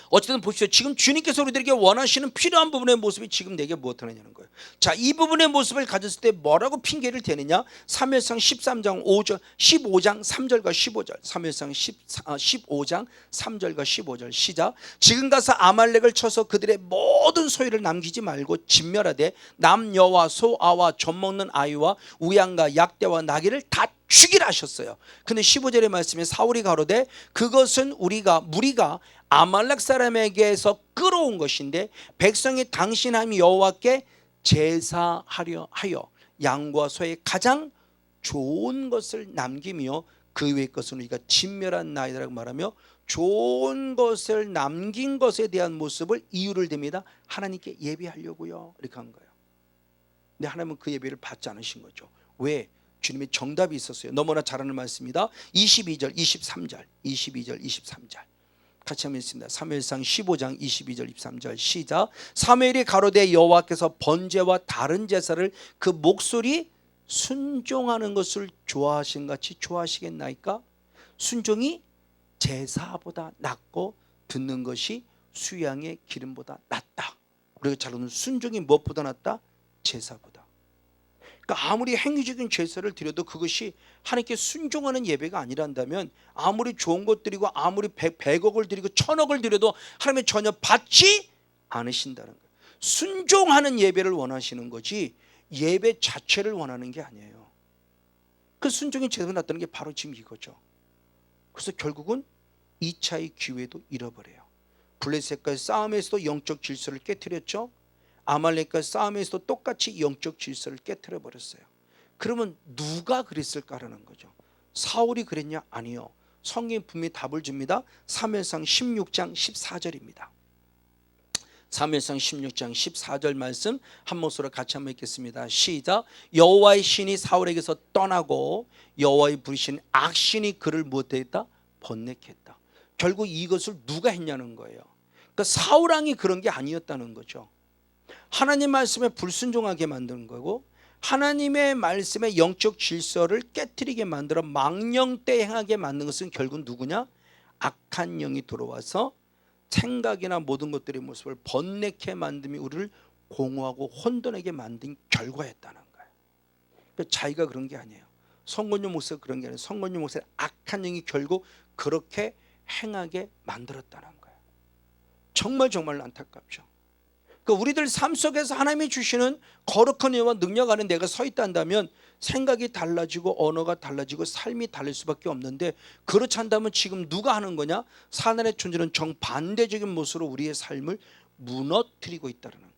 어쨌든 보십시오. 지금 주님께서 우리들에게 원하시는 필요한 부분의 모습이 지금 내게 무엇하느냐는 거예요. 자, 이 부분의 모습을 가졌을 때 뭐라고 핑계를 대느냐? 사무엘상 13장 5절 15장 3절과 15절 사무엘상 15장 3절과 15절 시작. 지금 가서 아말렉을 쳐서 그들의 모든 소유를 남기지 말고 진멸하되 남여와 소아와 젖먹는 아이와 우양과 약대와 나귀를 다 죽이라 하셨어요. 근데 15절의 말씀에 사울이 가로되 그것은 무리가 아말렉 사람에게서 끌어온 것인데 백성이 당신 하나님 여호와께 제사하려 하여 양과 소의 가장 좋은 것을 남기며 그 외의 것은 우리가 진멸한 나이다라고 말하며 좋은 것을 남긴 것에 대한 모습을 이유를 댑니다. 하나님께 예배하려고요 이렇게 한 거예요. 근데 하나님은 그 예배를 받지 않으신 거죠. 왜? 주님의 정답이 있었어요. 너무나 잘 아는 말씀입니다. 22절 23절 22절 23절 같이 한번 읽습니다. 사무엘상 15장 22절 23절 시작. 사무엘이 가로되 여호와께서 번제와 다른 제사를 그 목소리 순종하는 것을 좋아하신 같이 좋아하시겠나이까? 순종이 제사보다 낫고 듣는 것이 수양의 기름보다 낫다. 우리가 잘 아는 순종이 무엇보다 낫다? 제사보다. 그러니까 아무리 행위적인 제사를 드려도 그것이 하나님께 순종하는 예배가 아니란다면 아무리 좋은 것 드리고 아무리 100억을 드리고 1000억을 드려도 하나님이 전혀 받지 않으신다는 거예요. 순종하는 예배를 원하시는 거지 예배 자체를 원하는 게 아니에요. 그 순종이 제대로 났다는 게 바로 지금 이거죠. 그래서 결국은 2차의 기회도 잃어버려요. 블레셋과의 싸움에서도 영적 질서를 깨트렸죠. 아말렉과의 싸움에서도 똑같이 영적 질서를 깨트려 버렸어요. 그러면 누가 그랬을까라는 거죠. 사울이 그랬냐? 아니요. 성경이 분명히 답을 줍니다. 사무엘상 16장 14절입니다. 사무엘상 16장 14절 말씀 한 목소리로 같이 한번 읽겠습니다. 시작. 여호와의 신이 사울에게서 떠나고 여호와의 부르신 악신이 그를 무엇했다? 번뇌케 했다. 결국 이것을 누가 했냐는 거예요. 그러니까 사울왕이 그런 게 아니었다는 거죠. 하나님 말씀에 불순종하게 만드는 거고 하나님의 말씀에 영적 질서를 깨트리게 만들어 망령때 행하게 만든 것은 결국 누구냐? 악한 영이 들어와서 생각이나 모든 것들의 모습을 번뇌케 만듦이 우리를 공허하고 혼돈하게 만든 결과였다는 거예요. 그러니까 자기가 그런 게 아니에요. 성건유 목사가 그런 게 아니에요. 성건유 목사의 악한 영이 결국 그렇게 행하게 만들었다는 거예요. 정말 안타깝죠. 그러니까 우리들 삶 속에서 하나님이 주시는 거룩한 은혜와 능력 안에 내가 서 있다면 생각이 달라지고 언어가 달라지고 삶이 달릴 수밖에 없는데 그렇지 않다면 지금 누가 하는 거냐? 사단의 존재는 정반대적인 모습으로 우리의 삶을 무너뜨리고 있다는 거예요.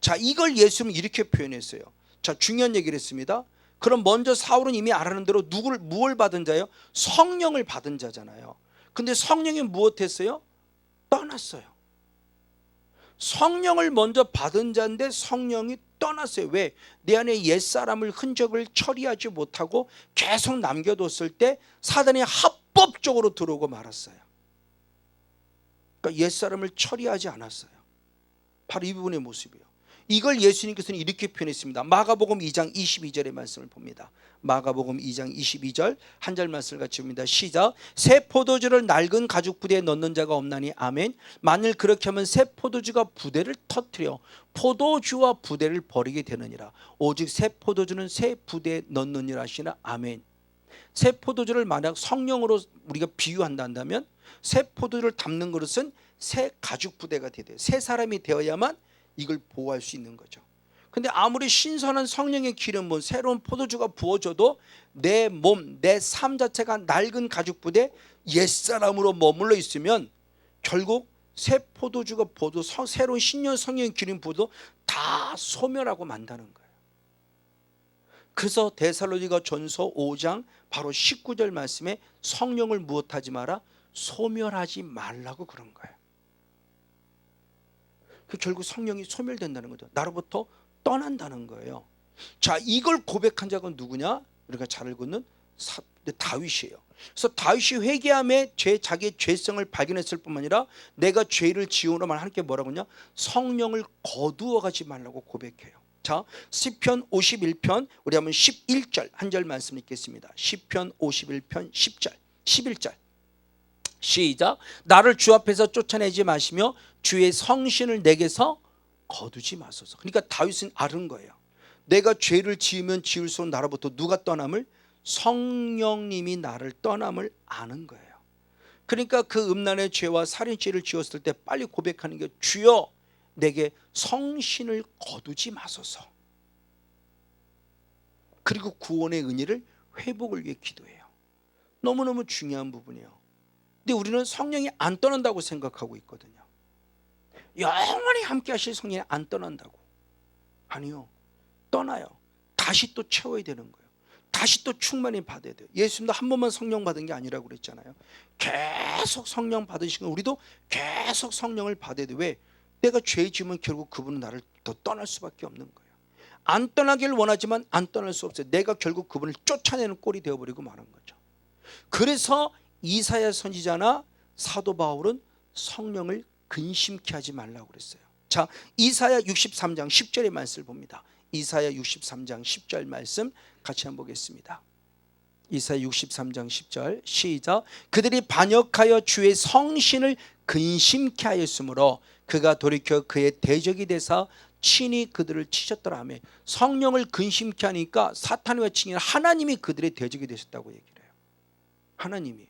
자, 이걸 예수님은 이렇게 표현했어요. 자, 중요한 얘기를 했습니다. 그럼 먼저 사울은 이미 알아는 대로 무엇을 받은 자예요? 성령을 받은 자잖아요. 근데 성령이 무엇했어요? 떠났어요. 성령을 먼저 받은 자인데 성령이 떠났어요. 왜? 내 안에 옛사람을 흔적을 처리하지 못하고 계속 남겨뒀을 때 사단이 합법적으로 들어오고 말았어요. 그러니까 옛사람을 처리하지 않았어요. 바로 이 부분의 모습이에요. 이걸 예수님께서는 이렇게 표현했습니다. 마가복음 2장 22절의 말씀을 봅니다. 마가복음 2장 22절 한 절 말씀을 같이 봅니다. 시작. 새 포도주를 낡은 가죽 부대에 넣는 자가 없나니 아멘. 만일 그렇게 하면 새 포도주가 부대를 터뜨려 포도주와 부대를 버리게 되느니라. 오직 새 포도주는 새 부대에 넣느니라 하시나 아멘. 새 포도주를 만약 성령으로 우리가 비유한다면 새 포도주를 담는 그릇은 새 가죽 부대가 돼야 돼요. 새 사람이 되어야만 이걸 보호할 수 있는 거죠. 근데 아무리 신선한 성령의 기름은 새로운 포도주가 부어져도 내 몸, 내 삶 자체가 낡은 가죽 부대 옛사람으로 머물러 있으면 결국 새 포도주가 부어도 새로운 신년 성령의 기름 부어도 다 소멸하고 만다는 거예요. 그래서 데살로니가 전서 5장 바로 19절 말씀에 성령을 무엇하지 마라? 소멸하지 말라고 그런 거예요. 결국 성령이 소멸된다는 거죠. 나로부터 떠난다는 거예요. 자, 이걸 고백한 자가 누구냐? 우리가 잘 알고 있는 다윗이에요. 그래서 다윗이 회개함에 자기의 죄성을 발견했을 뿐만 아니라 내가 죄를 지으므로 하나님께 뭐라고 하냐? 성령을 거두어 가지 말라고 고백해요. 자, 시편 51편 우리 한번 11절 한 절 말씀 읽겠습니다. 시편 51편 10절 11절 시작. 나를 주 앞에서 쫓아내지 마시며 주의 성신을 내게서 거두지 마소서. 그러니까 다윗은 아는 거예요. 내가 죄를 지으면 지을수록 나로부터 누가 떠남을? 성령님이 나를 떠남을 아는 거예요. 그러니까 그 음란의 죄와 살인죄를 지었을 때 빨리 고백하는 게 주여 내게 성신을 거두지 마소서. 그리고 구원의 은혜를 회복을 위해 기도해요. 너무너무 중요한 부분이에요. 근데 우리는 성령이 안 떠난다고 생각하고 있거든요. 영원히 함께 하실 성령이 안 떠난다고. 아니요, 떠나요. 다시 또 채워야 되는 거예요. 다시 또 충만히 받아야 돼요. 예수님도 한 번만 성령 받은 게 아니라고 그랬잖아요. 계속 성령 받으시고 우리도 계속 성령을 받아야 돼요. 왜? 내가 죄 지으면 결국 그분은 나를 더 떠날 수밖에 없는 거예요. 안 떠나기를 원하지만 안 떠날 수 없어요. 내가 결국 그분을 쫓아내는 꼴이 되어버리고 마는 거죠. 그래서 이사야 선지자나 사도 바울은 성령을 근심케 하지 말라고 그랬어요. 자, 이사야 63장 10절의 말씀을 봅니다. 이사야 63장 10절 말씀 같이 한번 보겠습니다. 이사야 63장 10절 시작. 그들이 반역하여 주의 성신을 근심케 하였으므로 그가 돌이켜 그의 대적이 되사 친히 그들을 치셨더라 하며, 성령을 근심케 하니까 사탄의 외치기는 하나님이 그들의 대적이 되셨다고 얘기를 해요. 하나님이.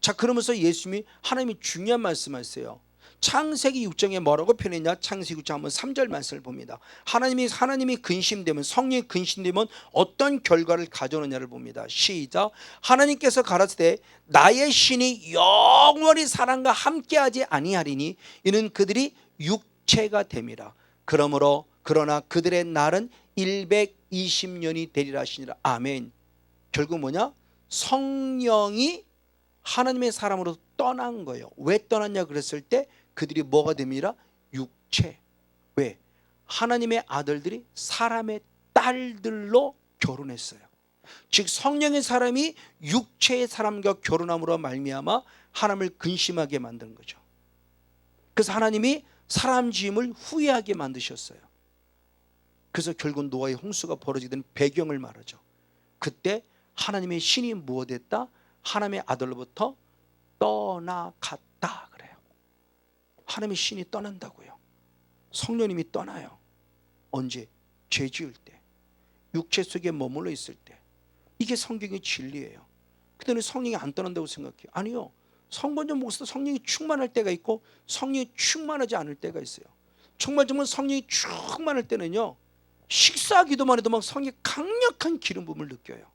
자, 그러면서 예수님이 하나님이 중요한 말씀하세요. 창세기 6장에 뭐라고 표현했냐? 창세기 6장 한번 3절 말씀을 봅니다. 하나님이 근심되면, 성령이 근심되면 어떤 결과를 가져오느냐를 봅니다. 시작. 하나님께서 가라사대 나의 신이 영원히 사람과 함께하지 아니하리니 이는 그들이 육체가 됨이라. 그러나 그들의 날은 120년이 되리라 하시니라. 아멘. 결국 뭐냐? 성령이 하나님의 사람으로 떠난 거예요. 왜 떠났냐 그랬을 때 그들이 뭐가 됩니다? 육체. 왜? 하나님의 아들들이 사람의 딸들로 결혼했어요. 즉 성령의 사람이 육체의 사람과 결혼함으로 말미암아 하나님을 근심하게 만든 거죠. 그래서 하나님이 사람 지음을 후회하게 만드셨어요. 그래서 결국 노아의 홍수가 벌어지던 배경을 말하죠. 그때 하나님의 신이 무엇했다? 하나님의 아들로부터 떠나갔다 그래요. 하나님의 신이 떠난다고요. 성령님이 떠나요. 언제? 죄 지을 때, 육체 속에 머물러 있을 때. 이게 성경의 진리예요. 근데 성령이 안 떠난다고 생각해요. 아니요. 성건전 목사도 성령이 충만할 때가 있고 성령이 충만하지 않을 때가 있어요. 정말 성령이 충만할 때는요, 식사기도만 해도 막 성령의 강력한 기름 부음을 느껴요.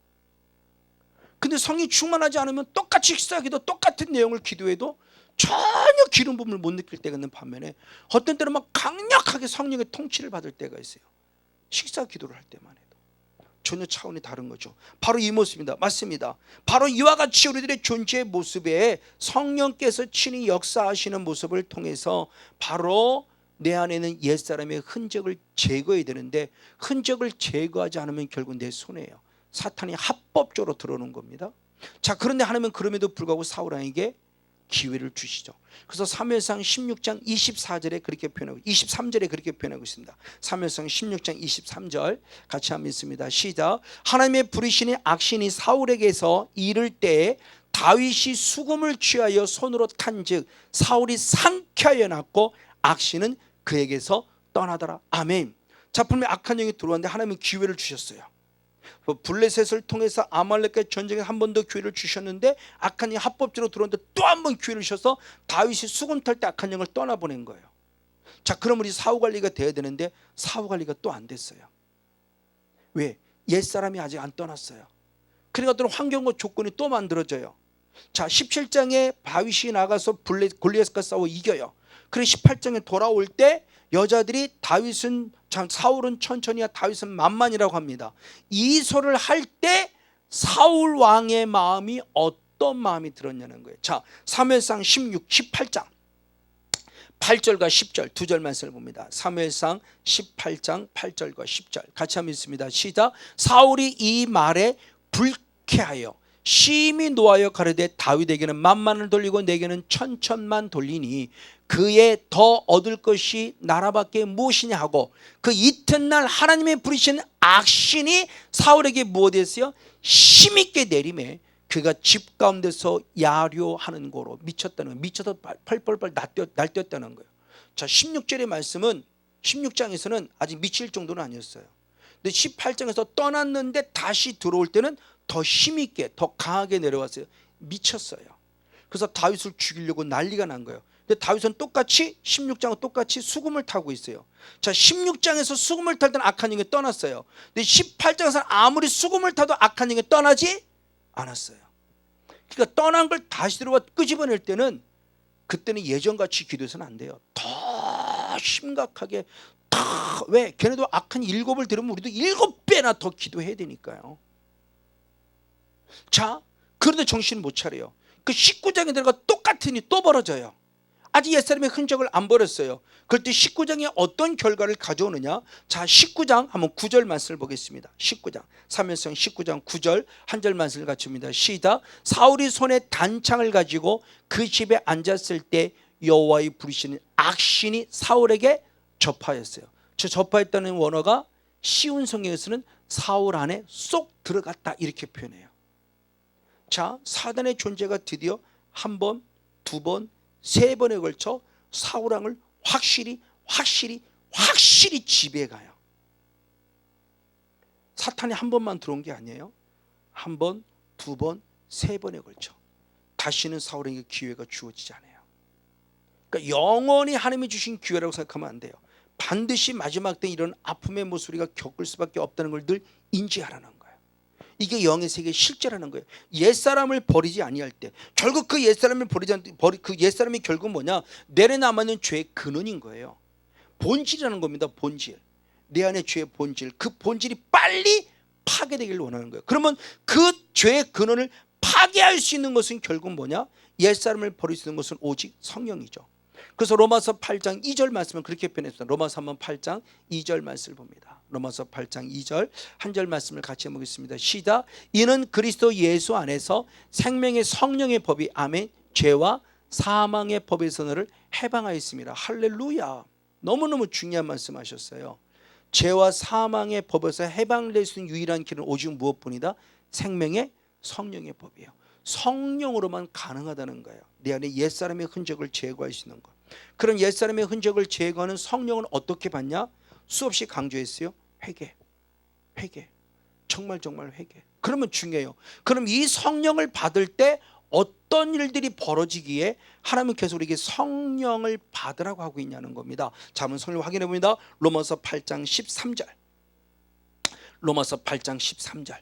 근데 성령이 충만하지 않으면 똑같이 식사기도 똑같은 내용을 기도해도 전혀 기름 부음을 못 느낄 때가 있는 반면에 어떤 때는 막 강력하게 성령의 통치를 받을 때가 있어요. 식사 기도를 할 때만 해도 전혀 차원이 다른 거죠. 바로 이 모습입니다. 맞습니다. 바로 이와 같이 우리들의 존재의 모습에 성령께서 친히 역사하시는 모습을 통해서 바로 내 안에는 옛사람의 흔적을 제거해야 되는데, 흔적을 제거하지 않으면 결국 내 손해예요. 사탄이 합법적으로 들어오는 겁니다. 자, 그런데 하나님은 그럼에도 불구하고 사울 왕에게 기회를 주시죠. 그래서 사무엘상 16장 24절에 그렇게 표현하고 23절에 그렇게 표현하고 있습니다. 사무엘상 16장 23절 같이 한번 읽습니다. 시작. 하나님의 부르시는 악신이 사울에게서 이를 때 다윗이 수금을 취하여 손으로 탄즉 사울이 상쾌하여 났고 악신은 그에게서 떠나더라. 아멘. 자, 분명히 악한 영이 들어왔는데 하나님은 기회를 주셨어요. 블레셋을 통해서 아말렉과 전쟁에 한 번 더 기회를 주셨는데 악한 영이 합법적으로 들어왔는데 또 한 번 기회를 주셔서 다윗이 수금 탈 때 악한 영을 떠나보낸 거예요. 자, 그럼 우리 사후 관리가 돼야 되는데 사후 관리가 또 안 됐어요. 왜? 옛사람이 아직 안 떠났어요. 그러니까 어떤 환경과 조건이 또 만들어져요. 자, 17장에 다윗이 나가서 골리앗과 싸워 이겨요. 그래서 18장에 돌아올 때 여자들이 사울은 천천히야 다윗은 만만이라고 합니다. 이 소리를 할 때 사울 왕의 마음이 어떤 마음이 들었냐는 거예요. 자, 사무엘상 18장 8절과 10절 두 절 말씀을 봅니다. 사무엘상 18장 8절과 10절 같이 한번 읽습니다. 시작. 사울이 이 말에 불쾌하여 심히 노하여 가르되 다윗에게는 만만을 돌리고 내게는 천천만 돌리니 그의 더 얻을 것이 나라밖에 무엇이냐 하고, 그 이튿날 하나님의 부르신 악신이 사울에게 무엇했어요? 힘있게 내림에 그가 집 가운데서 야료하는 거로 미쳤다는 거예요. 미쳐서 펄펄펄 날뛰었다는 거예요. 자, 16절의 말씀은 16장에서는 아직 미칠 정도는 아니었어요. 근데 18장에서 떠났는데 다시 들어올 때는 더 힘있게 더 강하게 내려왔어요. 미쳤어요. 그래서 다윗을 죽이려고 난리가 난 거예요. 근데 다윗은 똑같이 16장은 똑같이 수금을 타고 있어요. 자, 16장에서 수금을 탈 때는 악한 영이 떠났어요. 근데 18장에서 아무리 수금을 타도 악한 영이 떠나지 않았어요. 그러니까 떠난 걸 다시 들어와 끄집어낼 때는 그때는 예전같이 기도해서는 안 돼요. 더 심각하게 왜? 걔네도 악한 7을 들으면 우리도 7배나 더 기도해야 되니까요. 자, 그런데 정신을 못 차려요. 그 19장에 들어가 똑같은 일이 또 벌어져요. 아직 옛사람의 흔적을 안 버렸어요. 그럴 때 19장에 어떤 결과를 가져오느냐. 자, 19장 한번 9절 말씀을 보겠습니다. 19장 사무엘상 19장 9절 한 절 말씀을 같이 봅니다. 시작. 사울이 손에 단창을 가지고 그 집에 앉았을 때 여호와의 부르시는 악신이 사울에게 접하였어요. 저 접하였다는 원어가 쉬운 성경에서는 사울 안에 쏙 들어갔다 이렇게 표현해요. 자, 사단의 존재가 드디어 한 번, 두 번, 세 번에 걸쳐 사울 왕을 확실히 확실히 지배가요. 사탄이 한 번만 들어온 게 아니에요. 한 번, 두 번, 세 번에 걸쳐 다시는 사울에게 기회가 주어지지 않아요. 그러니까 영원히 하나님이 주신 기회라고 생각하면 안 돼요. 반드시 마지막 때 이런 아픔의 모습 우리가 겪을 수밖에 없다는 걸 늘 인지하라는 거예요. 이게 영의 세계의 실제라는 거예요. 옛사람을 버리지 아니할 때 결국 그 옛사람을 그 옛사람이 결국 뭐냐, 내래 남아있는 죄의 근원인 거예요. 본질이라는 겁니다. 본질. 내 안에 죄의 본질, 그 본질이 빨리 파괴되기를 원하는 거예요. 그러면 그 죄의 근원을 파괴할 수 있는 것은 결국 뭐냐, 옛사람을 버릴 수 있는 것은 오직 성령이죠. 그래서 로마서 8장 2절 말씀은 그렇게 표현했습니다. 로마서 한번 8장 2절 말씀을 봅니다. 로마서 8장 2절 한 절 말씀을 같이 해보겠습니다. 시작. 이는 그리스도 예수 안에서 생명의 성령의 법이 아멘 죄와 사망의 법에서 너를 해방하였습니다. 할렐루야. 너무너무 중요한 말씀하셨어요. 죄와 사망의 법에서 해방될 수 있는 유일한 길은 오직 무엇뿐이다? 생명의 성령의 법이에요. 성령으로만 가능하다는 거예요. 내 안에 옛사람의 흔적을 제거할 수 있는 것. 그런 옛사람의 흔적을 제거하는 성령은 어떻게 받냐? 수없이 강조했어요. 회개. 정말 회개. 그러면 중요해요. 그럼 이 성령을 받을 때 어떤 일들이 벌어지기에 하나님께서 우리에게 성령을 받으라고 하고 있냐는 겁니다. 자, 한번 성령 확인해 봅니다. 로마서 8장 13절. 로마서 8장 13절.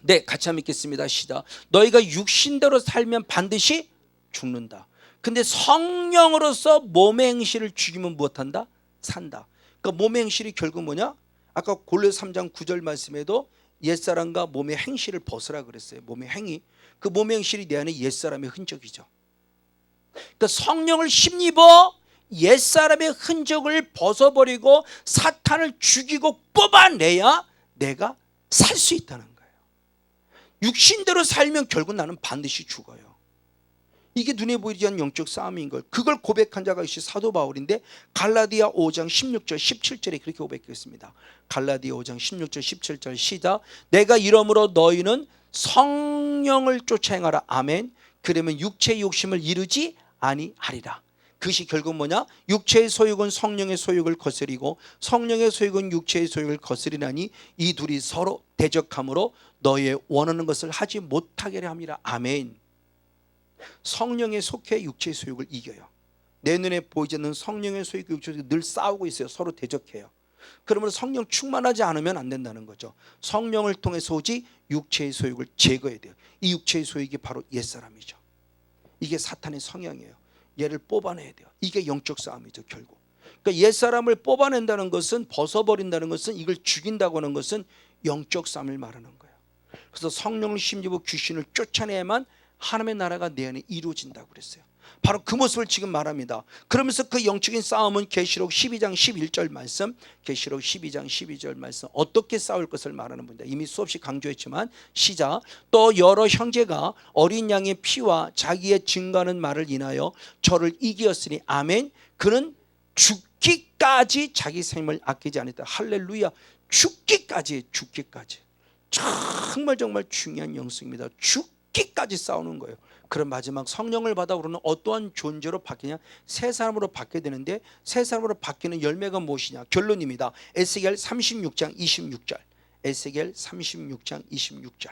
네, 같이 한번 읽겠습니다. 시작. 너희가 육신대로 살면 반드시 죽는다. 근데 성령으로서 몸의 행실을 죽이면 무엇한다? 산다. 그러니까 몸의 행실이 결국 뭐냐? 아까 골로새 3장 9절 말씀에도 옛사람과 몸의 행실을 벗으라 그랬어요. 몸의 행위. 그 몸의 행실이 내 안에 옛사람의 흔적이죠. 그러니까 성령을 힘입어 옛사람의 흔적을 벗어버리고 사탄을 죽이고 뽑아내야 내가 살 수 있다는 거예요. 육신대로 살면 결국 나는 반드시 죽어요. 이게 눈에 보이지 않는 영적 싸움인 걸, 그걸 고백한 자가 역시 사도 바울인데 갈라디아 5장 16절 17절에 그렇게 고백했습니다. 갈라디아 5장 16절 17절 시작. 내가 이러므로 너희는 성령을 쫓아 행하라. 아멘. 그러면 육체의 욕심을 이루지 아니하리라. 그것이 결국 뭐냐? 육체의 소욕은 성령의 소욕을 거스리고 성령의 소욕은 육체의 소욕을 거스리나니 이 둘이 서로 대적함으로 너희의 원하는 것을 하지 못하게 하려 함이라. 아멘. 성령의 속해 육체의 소욕을 이겨요. 내 눈에 보이지 않는 성령의 소욕, 육체의 소욕이 늘 싸우고 있어요. 서로 대적해요. 그러므로 성령 충만하지 않으면 안 된다는 거죠. 성령을 통해서 오직 육체의 소욕을 제거해야 돼요. 이 육체의 소욕이 바로 옛사람이죠. 이게 사탄의 성향이에요. 얘를 뽑아내야 돼요. 이게 영적 싸움이죠. 결국 그러니까 옛사람을 뽑아낸다는 것은, 벗어버린다는 것은, 이걸 죽인다고 하는 것은 영적 싸움을 말하는 거예요. 그래서 성령을 힘입어 귀신을 쫓아내야만 하나님의 나라가 내 안에 이루어진다고 그랬어요. 바로 그 모습을 지금 말합니다. 그러면서 그 영적인 싸움은 계시록 12장 11절 말씀, 계시록 12장 12절 말씀 어떻게 싸울 것을 말하는 분이다. 이미 수없이 강조했지만 시작. 또 여러 형제가 어린 양의 피와 자기의 증거하는 말을 인하여 저를 이기었으니 아멘. 그는 죽기까지 자기 생명을 아끼지 않았다. 할렐루야. 죽기까지. 정말 중요한 영성입니다. 죽기까지 싸우는 거예요. 그런 마지막 성령을 받아 우리는 어떠한 존재로 바뀌냐? 새 사람으로 바뀌게 되는데, 새 사람으로 바뀌는 열매가 무엇이냐? 결론입니다. 에스겔 36장 26절. 에스겔 36장 26절.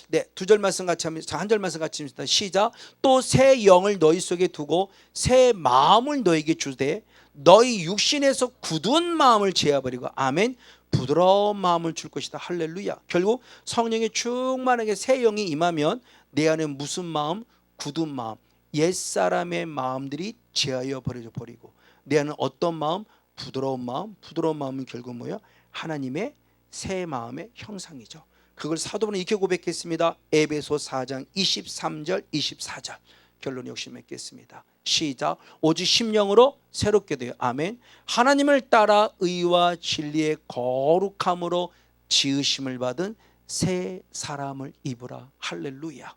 네, 두 절 말씀 같이 합니다. 한 절 말씀 같이 합니다. 시작. 또 새 영을 너희 속에 두고 새 마음을 너에게 주되 너희 육신에서 굳은 마음을 제어버리고 아멘. 부드러운 마음을 줄 것이다. 할렐루야. 결국 성령의 충만하게 새 영이 임하면 내 안에 무슨 마음? 굳은 마음, 옛사람의 마음들이 제하여 버리고 내 안에 어떤 마음? 부드러운 마음. 부드러운 마음은 결국 뭐야? 하나님의 새 마음의 형상이죠. 그걸 사도 바울은 이렇게 고백했습니다. 에베소 4장 23절 24절. 결론 역시 맺겠습니다. 시작. 오직 심령으로 새롭게 되어 아멘. 하나님을 따라 의와 진리의 거룩함으로 지으심을 받은 새 사람을 입으라. 할렐루야.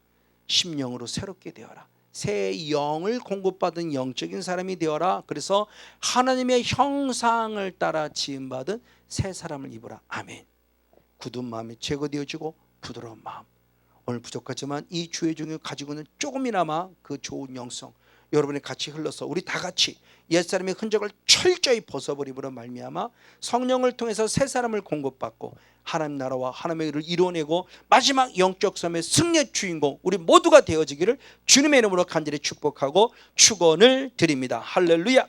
심령으로 새롭게 되어라. 새 영을 공급받은 영적인 사람이 되어라. 그래서 하나님의 형상을 따라 지음받은 새 사람을 입으라. 아멘. 굳은 마음이 제거되어지고 부드러운 마음. 오늘 부족하지만 이 주의 중에 가지고 있는 조금이나마 그 좋은 영성, 여러분이 같이 흘러서 우리 다 같이 옛사람의 흔적을 철저히 벗어버림으로 말미암아 성령을 통해서 새 사람을 공급받고 하나님 나라와 하나님의 일을 이루어내고 마지막 영적 섬의 승리의 주인공 우리 모두가 되어지기를 주님의 이름으로 간절히 축복하고 축원을 드립니다. 할렐루야.